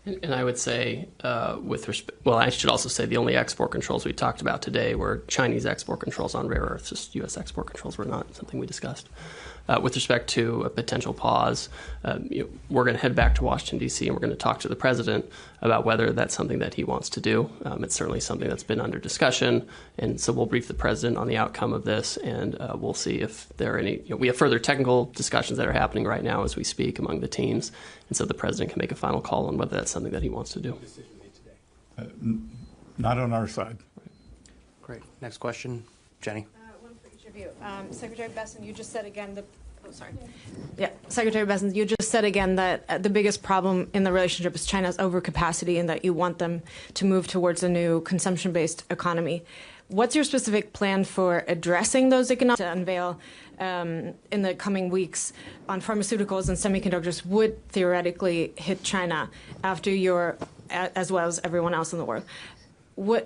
And I would say, I should also say the only export controls we talked about today were Chinese export controls on rare earths. Just U.S. export controls were not something we discussed. With respect to a potential pause, we're going to head back to Washington, D.C., and we're going to talk to the president about whether that's something that he wants to do. It's certainly something that's been under discussion, and so we'll brief the president on the outcome of this, and we'll see if there are any. We have further technical discussions that are happening right now as we speak among the teams, and so the president can make a final call on whether that's something that he wants to do. Not on our side. Great. Next question, Jenny. One for each of you. Secretary Bessent, you just said again Secretary Bessent, you just said again that the biggest problem in the relationship is China's overcapacity and that you want them to move towards a new consumption-based economy. What's your specific plan for addressing those economic to unveil in the coming weeks on pharmaceuticals and semiconductors would theoretically hit China after as well as everyone else in the world?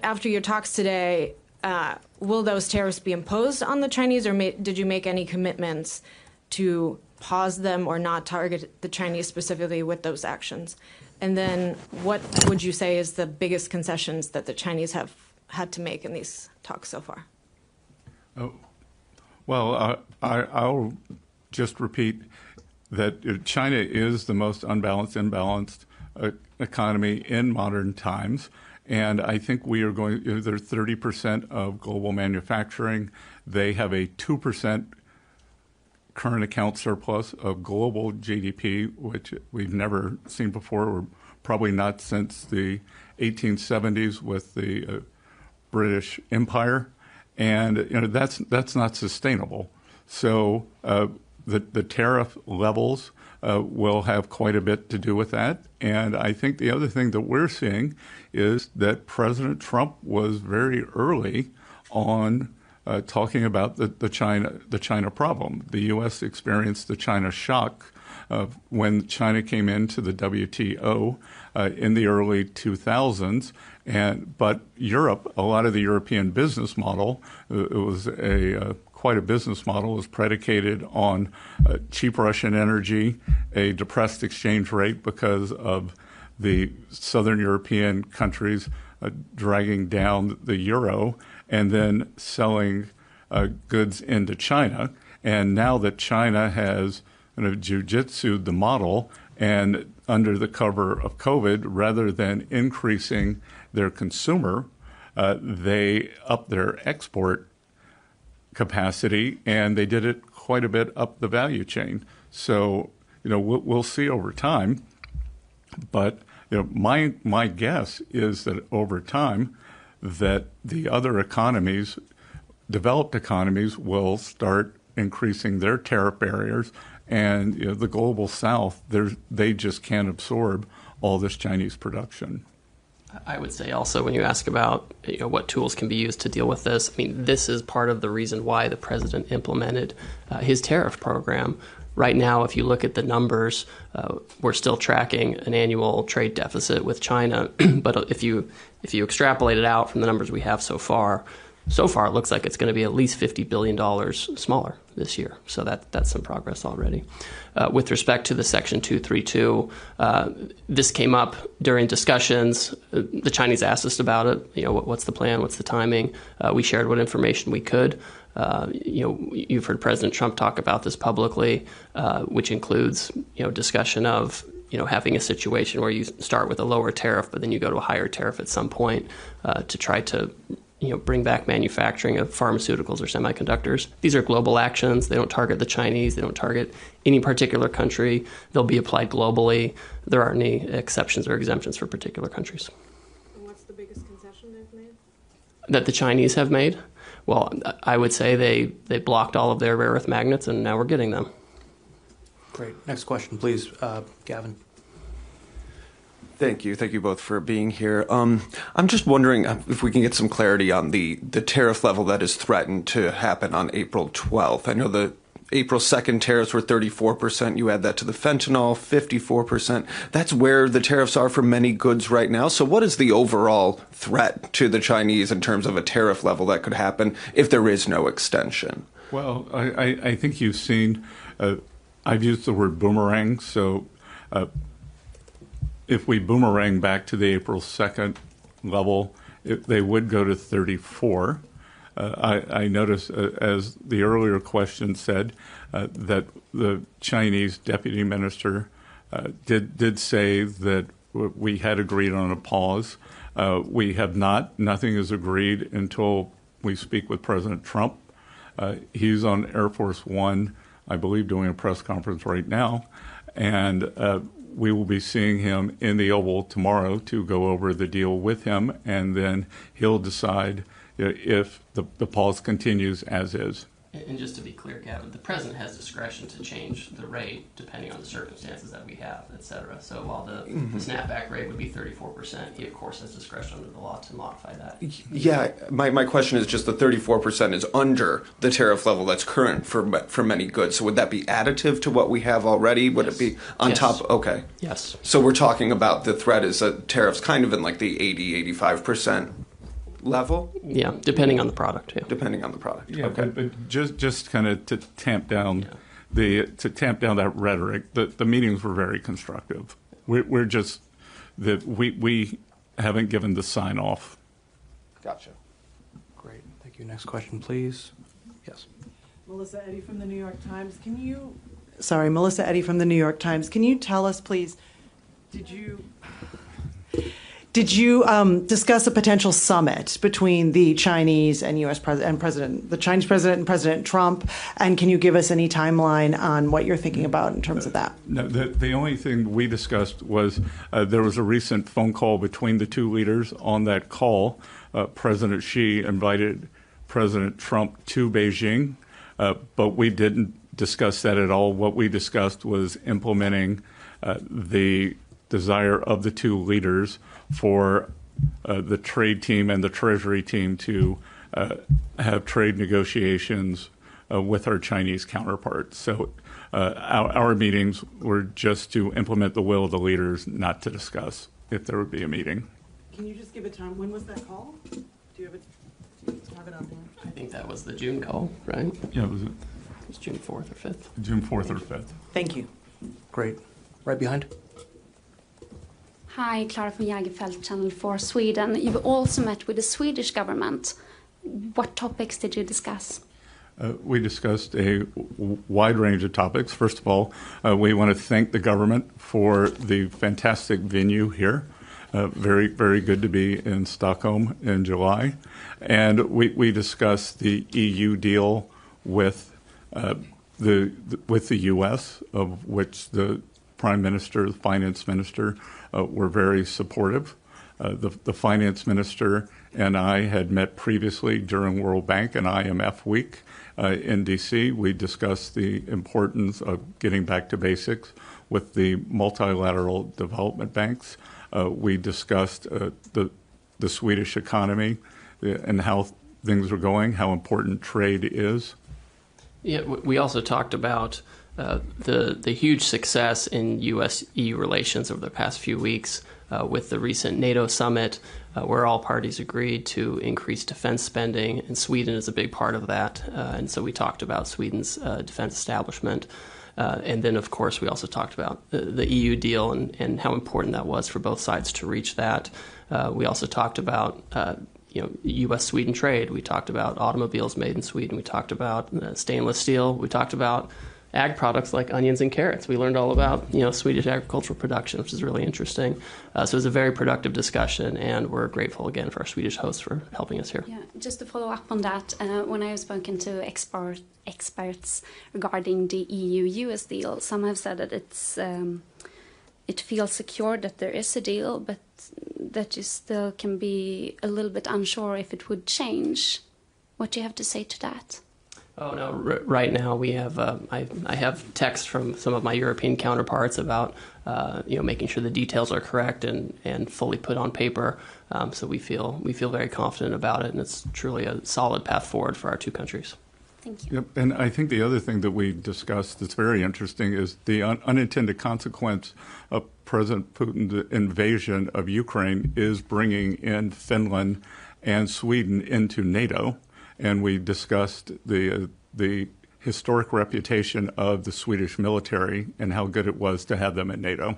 After your talks today, will those tariffs be imposed on the Chinese, or did you make any commitments to pause them or not target the Chinese specifically with those actions? And then what would you say is the biggest concessions that the Chinese have had to make in these talks so far? I'll just repeat that China is the most imbalanced economy in modern times. And I think we are they're 30% of global manufacturing. They have a 2% current account surplus of global GDP, which we've never seen before, or probably not since the 1870s with the British Empire. And that's not sustainable. So the tariff levels will have quite a bit to do with that. And I think the other thing that we're seeing is that President Trump was very early on talking about the China problem. The U.S. experienced the China shock when China came into the WTO in the early 2000s. But Europe, a lot of the European business model, it was quite a business model, was predicated on cheap Russian energy, a depressed exchange rate because of the Southern European countries dragging down the euro, and then selling goods into China. And now that China has jujitsu'd the model, and under the cover of COVID, rather than increasing their consumer, they upped their export capacity, and they did it quite a bit up the value chain. So, we'll see over time. But my guess is that over time, that the other economies, developed economies, will start increasing their tariff barriers, and the global South, they just can't absorb all this Chinese production. I would say also, when you ask about what tools can be used to deal with this, this is part of the reason why the president implemented his tariff program. Right now, if you look at the numbers, we're still tracking an annual trade deficit with China. But if you extrapolate it out from the numbers we have so far, so far, it looks like it's going to be at least $50 billion smaller this year. So that's some progress already. With respect to the Section 232, this came up during discussions. The Chinese asked us about it. What's the plan? What's the timing? We shared what information we could. You've heard President Trump talk about this publicly, which includes, discussion of, having a situation where you start with a lower tariff, but then you go to a higher tariff at some point to try to bring back manufacturing of pharmaceuticals or semiconductors. These are global actions. They don't target the Chinese. They don't target any particular country. They'll be applied globally. There aren't any exceptions or exemptions for particular countries. And what's the biggest concession they've made? That the Chinese have made? Well, I would say they blocked all of their rare earth magnets, and now we're getting them. Great. Next question, please, Gavin. Thank you. Thank you both for being here. I'm just wondering if we can get some clarity on the tariff level that is threatened to happen on April 12th. I know the April 2nd tariffs were 34%. You add that to the fentanyl, 54%. That's where the tariffs are for many goods right now. So what is the overall threat to the Chinese in terms of a tariff level that could happen if there is no extension? Well, I think you've seen, I've used the word boomerang. So if we boomerang back to the April 2nd level, they would go to 34. I noticed, as the earlier question said, that the Chinese deputy minister did say that we had agreed on a pause. We have not. Nothing is agreed until we speak with President Trump. He's on Air Force One, I believe, doing a press conference right now, and we will be seeing him in the Oval tomorrow to go over the deal with him, and then he'll decide if the pause continues as is. And just to be clear, Gavin, the president has discretion to change the rate depending on the circumstances that we have, et cetera. So while the snapback rate would be 34%, he, of course, has discretion under the law to modify that. Yeah, my question is just the 34% is under the tariff level that's current for many goods. So would that be additive to what we have already? Would it be on top? Okay. Yes. So we're talking about the threat is that tariffs kind of in like the 80-85% level? Yeah, depending on the product. Yeah. Depending on the product. Yeah, okay. but just kind of to tamp down that rhetoric. The meetings were very constructive. We're just that we haven't given the sign off. Gotcha. Great. Thank you. Next question, please. Yes. Melissa Eddy from the New York Times. Melissa Eddy from the New York Times. Can you tell us, please, did you discuss a potential summit between the Chinese and U.S. the Chinese president and President Trump? And can you give us any timeline on what you're thinking about in terms of that? No, the only thing we discussed was there was a recent phone call between the two leaders. On that call, President Xi invited President Trump to Beijing, but we didn't discuss that at all. What we discussed was implementing the desire of the two leaders for the trade team and the Treasury team to have trade negotiations with our Chinese counterparts. So our meetings were just to implement the will of the leaders, not to discuss if there would be a meeting. Can you just give a time? When was that call? Do you have it on hand? I think that was the June call, right? Yeah, was it? It was June 4th or 5th. June 4th or 5th. Thank you. Great. Right behind. Hi, Clara from Jägerfeld, Channel 4 Sweden. You've also met with the Swedish government. What topics did you discuss? We discussed a wide range of topics. First of all, we want to thank the government for the fantastic venue here. Very, very good to be in Stockholm in July. And we discussed the EU deal with the U.S., of which the Prime Minister, the Finance Minister, were very supportive. The Finance Minister and I had met previously during World Bank and IMF Week in D.C. We discussed the importance of getting back to basics with the multilateral development banks. We discussed the Swedish economy and how things are going, how important trade is. Yeah, we also talked about The huge success in U.S.-EU relations over the past few weeks with the recent NATO summit, where all parties agreed to increase defense spending, and Sweden is a big part of that. And so we talked about Sweden's defense establishment. And then, of course, we also talked about the EU deal and how important that was for both sides to reach that. We also talked about U.S.-Sweden trade. We talked about automobiles made in Sweden. We talked about stainless steel. We talked about ag products like onions and carrots. We learned all about Swedish agricultural production, which is really interesting. So it was a very productive discussion, and we're grateful again for our Swedish hosts for helping us here. Yeah, just to follow up on that, when I have spoken to experts regarding the EU-US deal, some have said that it feels secure that there is a deal, but that you still can be a little bit unsure if it would change. What do you have to say to that? Oh no! Right now we have I have text from some of my European counterparts about making sure the details are correct and fully put on paper. So we feel very confident about it, and it's truly a solid path forward for our two countries. Thank you. Yep, and I think the other thing that we discussed that's very interesting is the unintended consequence of President Putin's invasion of Ukraine is bringing in Finland and Sweden into NATO. And we discussed the historic reputation of the Swedish military and how good it was to have them in NATO.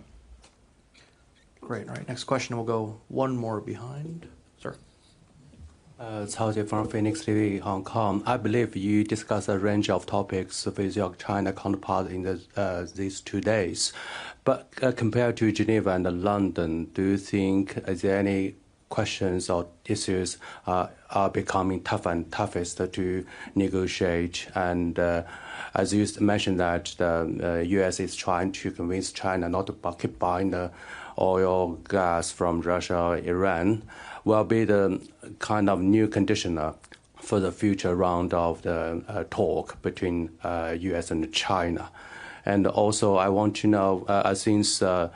Great. All right. Next question. We'll go one more behind. Sir. Cao Jie from Phoenix TV, Hong Kong. I believe you discussed a range of topics with your China counterpart in these 2 days. But compared to Geneva and London, do you think is there any questions or issues are becoming tougher and toughest to negotiate? And as you mentioned that the U.S. is trying to convince China not to keep buying the oil, gas from Russia or Iran, will be the kind of new conditioner for the future round of the talk between U.S. and China. And also, I want to know, since U.S.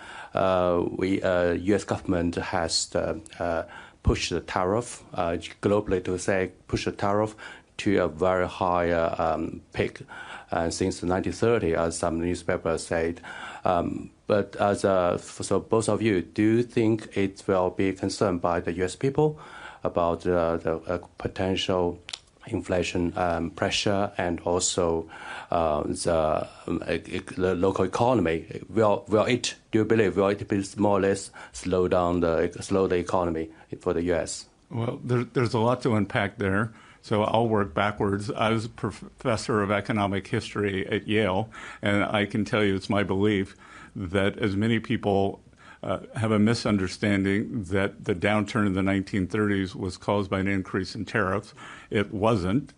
government has pushed the tariff globally to say push the tariff to a very high peak since 1930, as some newspapers said. But so both of you, do you think it will be concerned by the U.S. people about the potential inflation pressure and also the local economy? Do you believe will it be more or less slow the economy for the U.S.? Well, there's a lot to unpack there. So I'll work backwards. I was a professor of economic history at Yale, and I can tell you it's my belief that as many people have a misunderstanding that the downturn in the 1930s was caused by an increase in tariffs. It wasn't.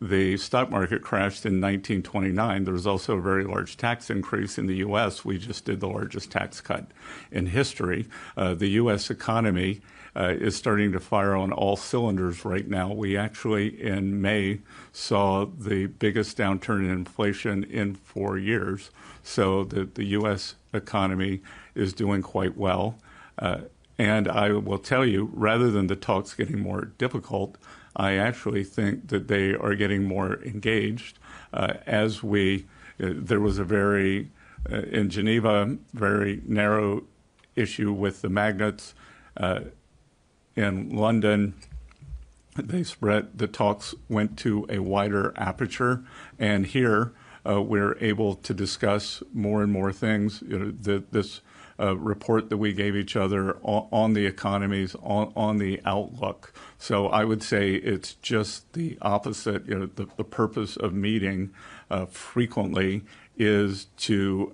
The stock market crashed in 1929. There was also a very large tax increase in the U.S. We just did the largest tax cut in history. The U.S. economy is starting to fire on all cylinders right now. We actually, in May, saw the biggest downturn in inflation in 4 years. So the U.S. economy is doing quite well. And I will tell you, rather than the talks getting more difficult, I actually think that they are getting more engaged. There was a in Geneva, very narrow issue with the magnets. In London, the talks went to a wider aperture. And here, we're able to discuss more and more things. This report that we gave each other on the economies, on the outlook. So I would say it's just the opposite. The purpose of meeting frequently is to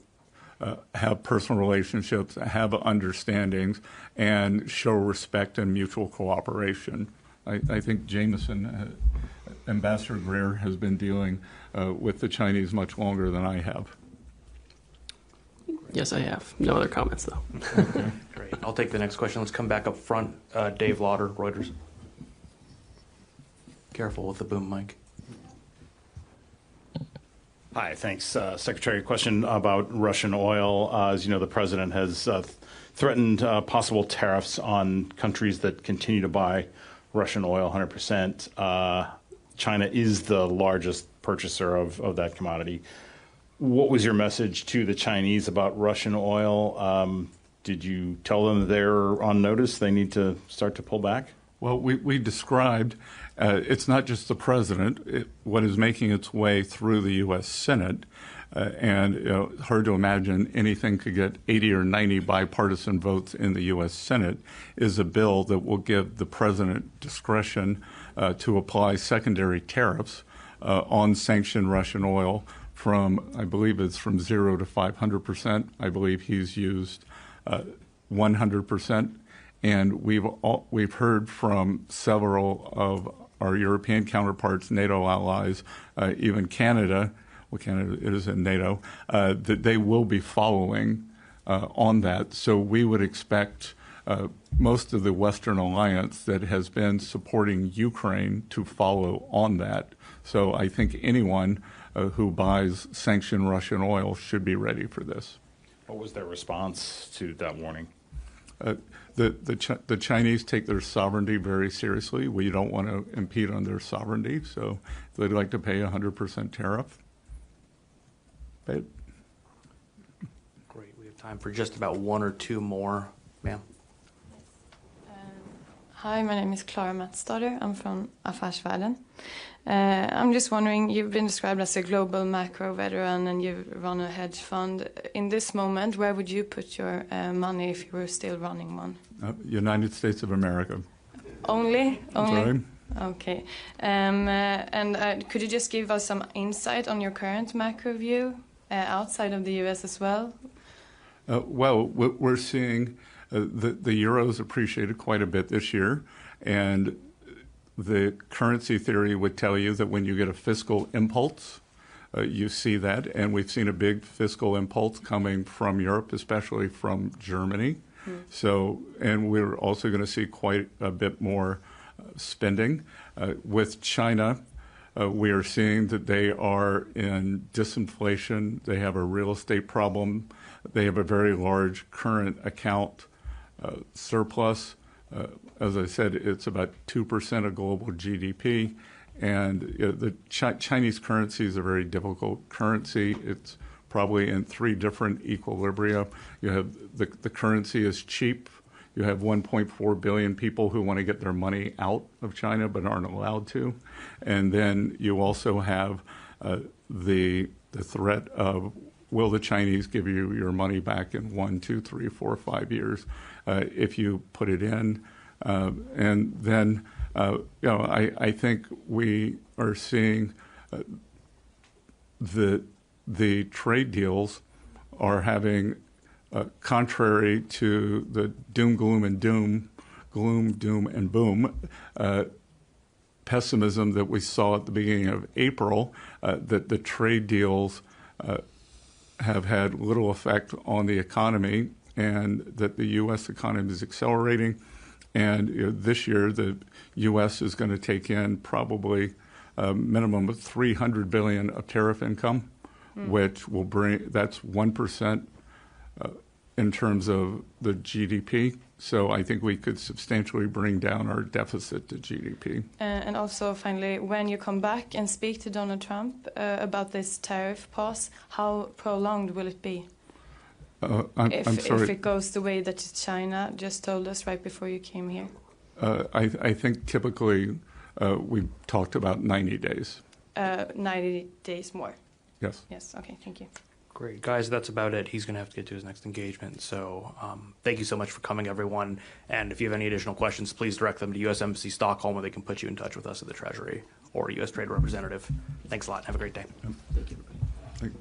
have personal relationships, have understandings, and show respect and mutual cooperation. I think Jameson, Ambassador Greer, has been dealing with the Chinese much longer than I have. Yes, I have. No other comments, though. Okay, great. I'll take the next question. Let's come back up front. Dave Lauder, Reuters. Careful with the boom mic. Hi, thanks. Secretary, question about Russian oil. As you know, the president has threatened possible tariffs on countries that continue to buy Russian oil 100%. China is the largest purchaser of that commodity. what was your message to the Chinese about Russian oil? Did you tell them they're on notice, they need to start to pull back? Well, we described it's not just the president, what is making its way through the U.S. Senate. And hard to imagine anything could get 80 or 90 bipartisan votes in the U.S. Senate, is a bill that will give the president discretion to apply secondary tariffs on sanctioned Russian oil from, I believe it's from 0 to 500%. I believe he's used 100%. And we've heard from several of our European counterparts, NATO allies, even Canada, well, Canada is in NATO, that they will be following on that. So we would expect most of the Western alliance that has been supporting Ukraine to follow on that. So I think anyone who buys sanctioned Russian oil should be ready for this. What was their response to that warning? The Chinese take their sovereignty very seriously. We don't want to impede on their sovereignty, so they'd like to pay 100% tariff. But Great. We have time for just about one or two more. Ma'am. Hi, my name is Clara Matsdotter. I'm from Affärsvärlden. I'm just wondering, you've been described as a global macro veteran and you run a hedge fund. In this moment, where would you put your money if you were still running one? United States of America. Only? Sorry? Okay. Could you just give us some insight on your current macro view outside of the U.S. as well? Well, we're seeing the euro's appreciated quite a bit this year, and the currency theory would tell you that when you get a fiscal impulse, you see that, and we've seen a big fiscal impulse coming from Europe, especially from Germany. So, and we're also going to see quite a bit more spending. With China, we are seeing that they are in disinflation. They have a real estate problem. They have a very large current account surplus. As I said, it's about 2% of global GDP. And the Chinese currency is a very difficult currency. It's probably in 3 different equilibria. You have the currency is cheap. You have 1.4 billion people who want to get their money out of China but aren't allowed to. And then you also have the threat of, will the Chinese give you your money back in 1, 2, 3, 4, 5 years if you put it in? And then, I think we are seeing the trade deals are having, contrary to the gloom, doom, and boom pessimism that we saw at the beginning of April, that the trade deals have had little effect on the economy, and that the U.S. economy is accelerating. And this year, the U.S. is going to take in probably a minimum of $300 billion of tariff income, which will bring, that's 1% in terms of the GDP. So I think we could substantially bring down our deficit to GDP. And also, finally, when you come back and speak to Donald Trump about this tariff pause, how prolonged will it be? I'm sorry. If it goes the way that China just told us right before you came here? I think typically we've talked about 90 days. 90 days more? Yes. Yes, okay, thank you. Great. Guys, that's about it. He's going to have to get to his next engagement. So thank you so much for coming, everyone. And if you have any additional questions, please direct them to U.S. Embassy Stockholm, where they can put you in touch with us at the Treasury or U.S. Trade Representative. Thanks a lot. Have a great day. Thank you, everybody. Thank you.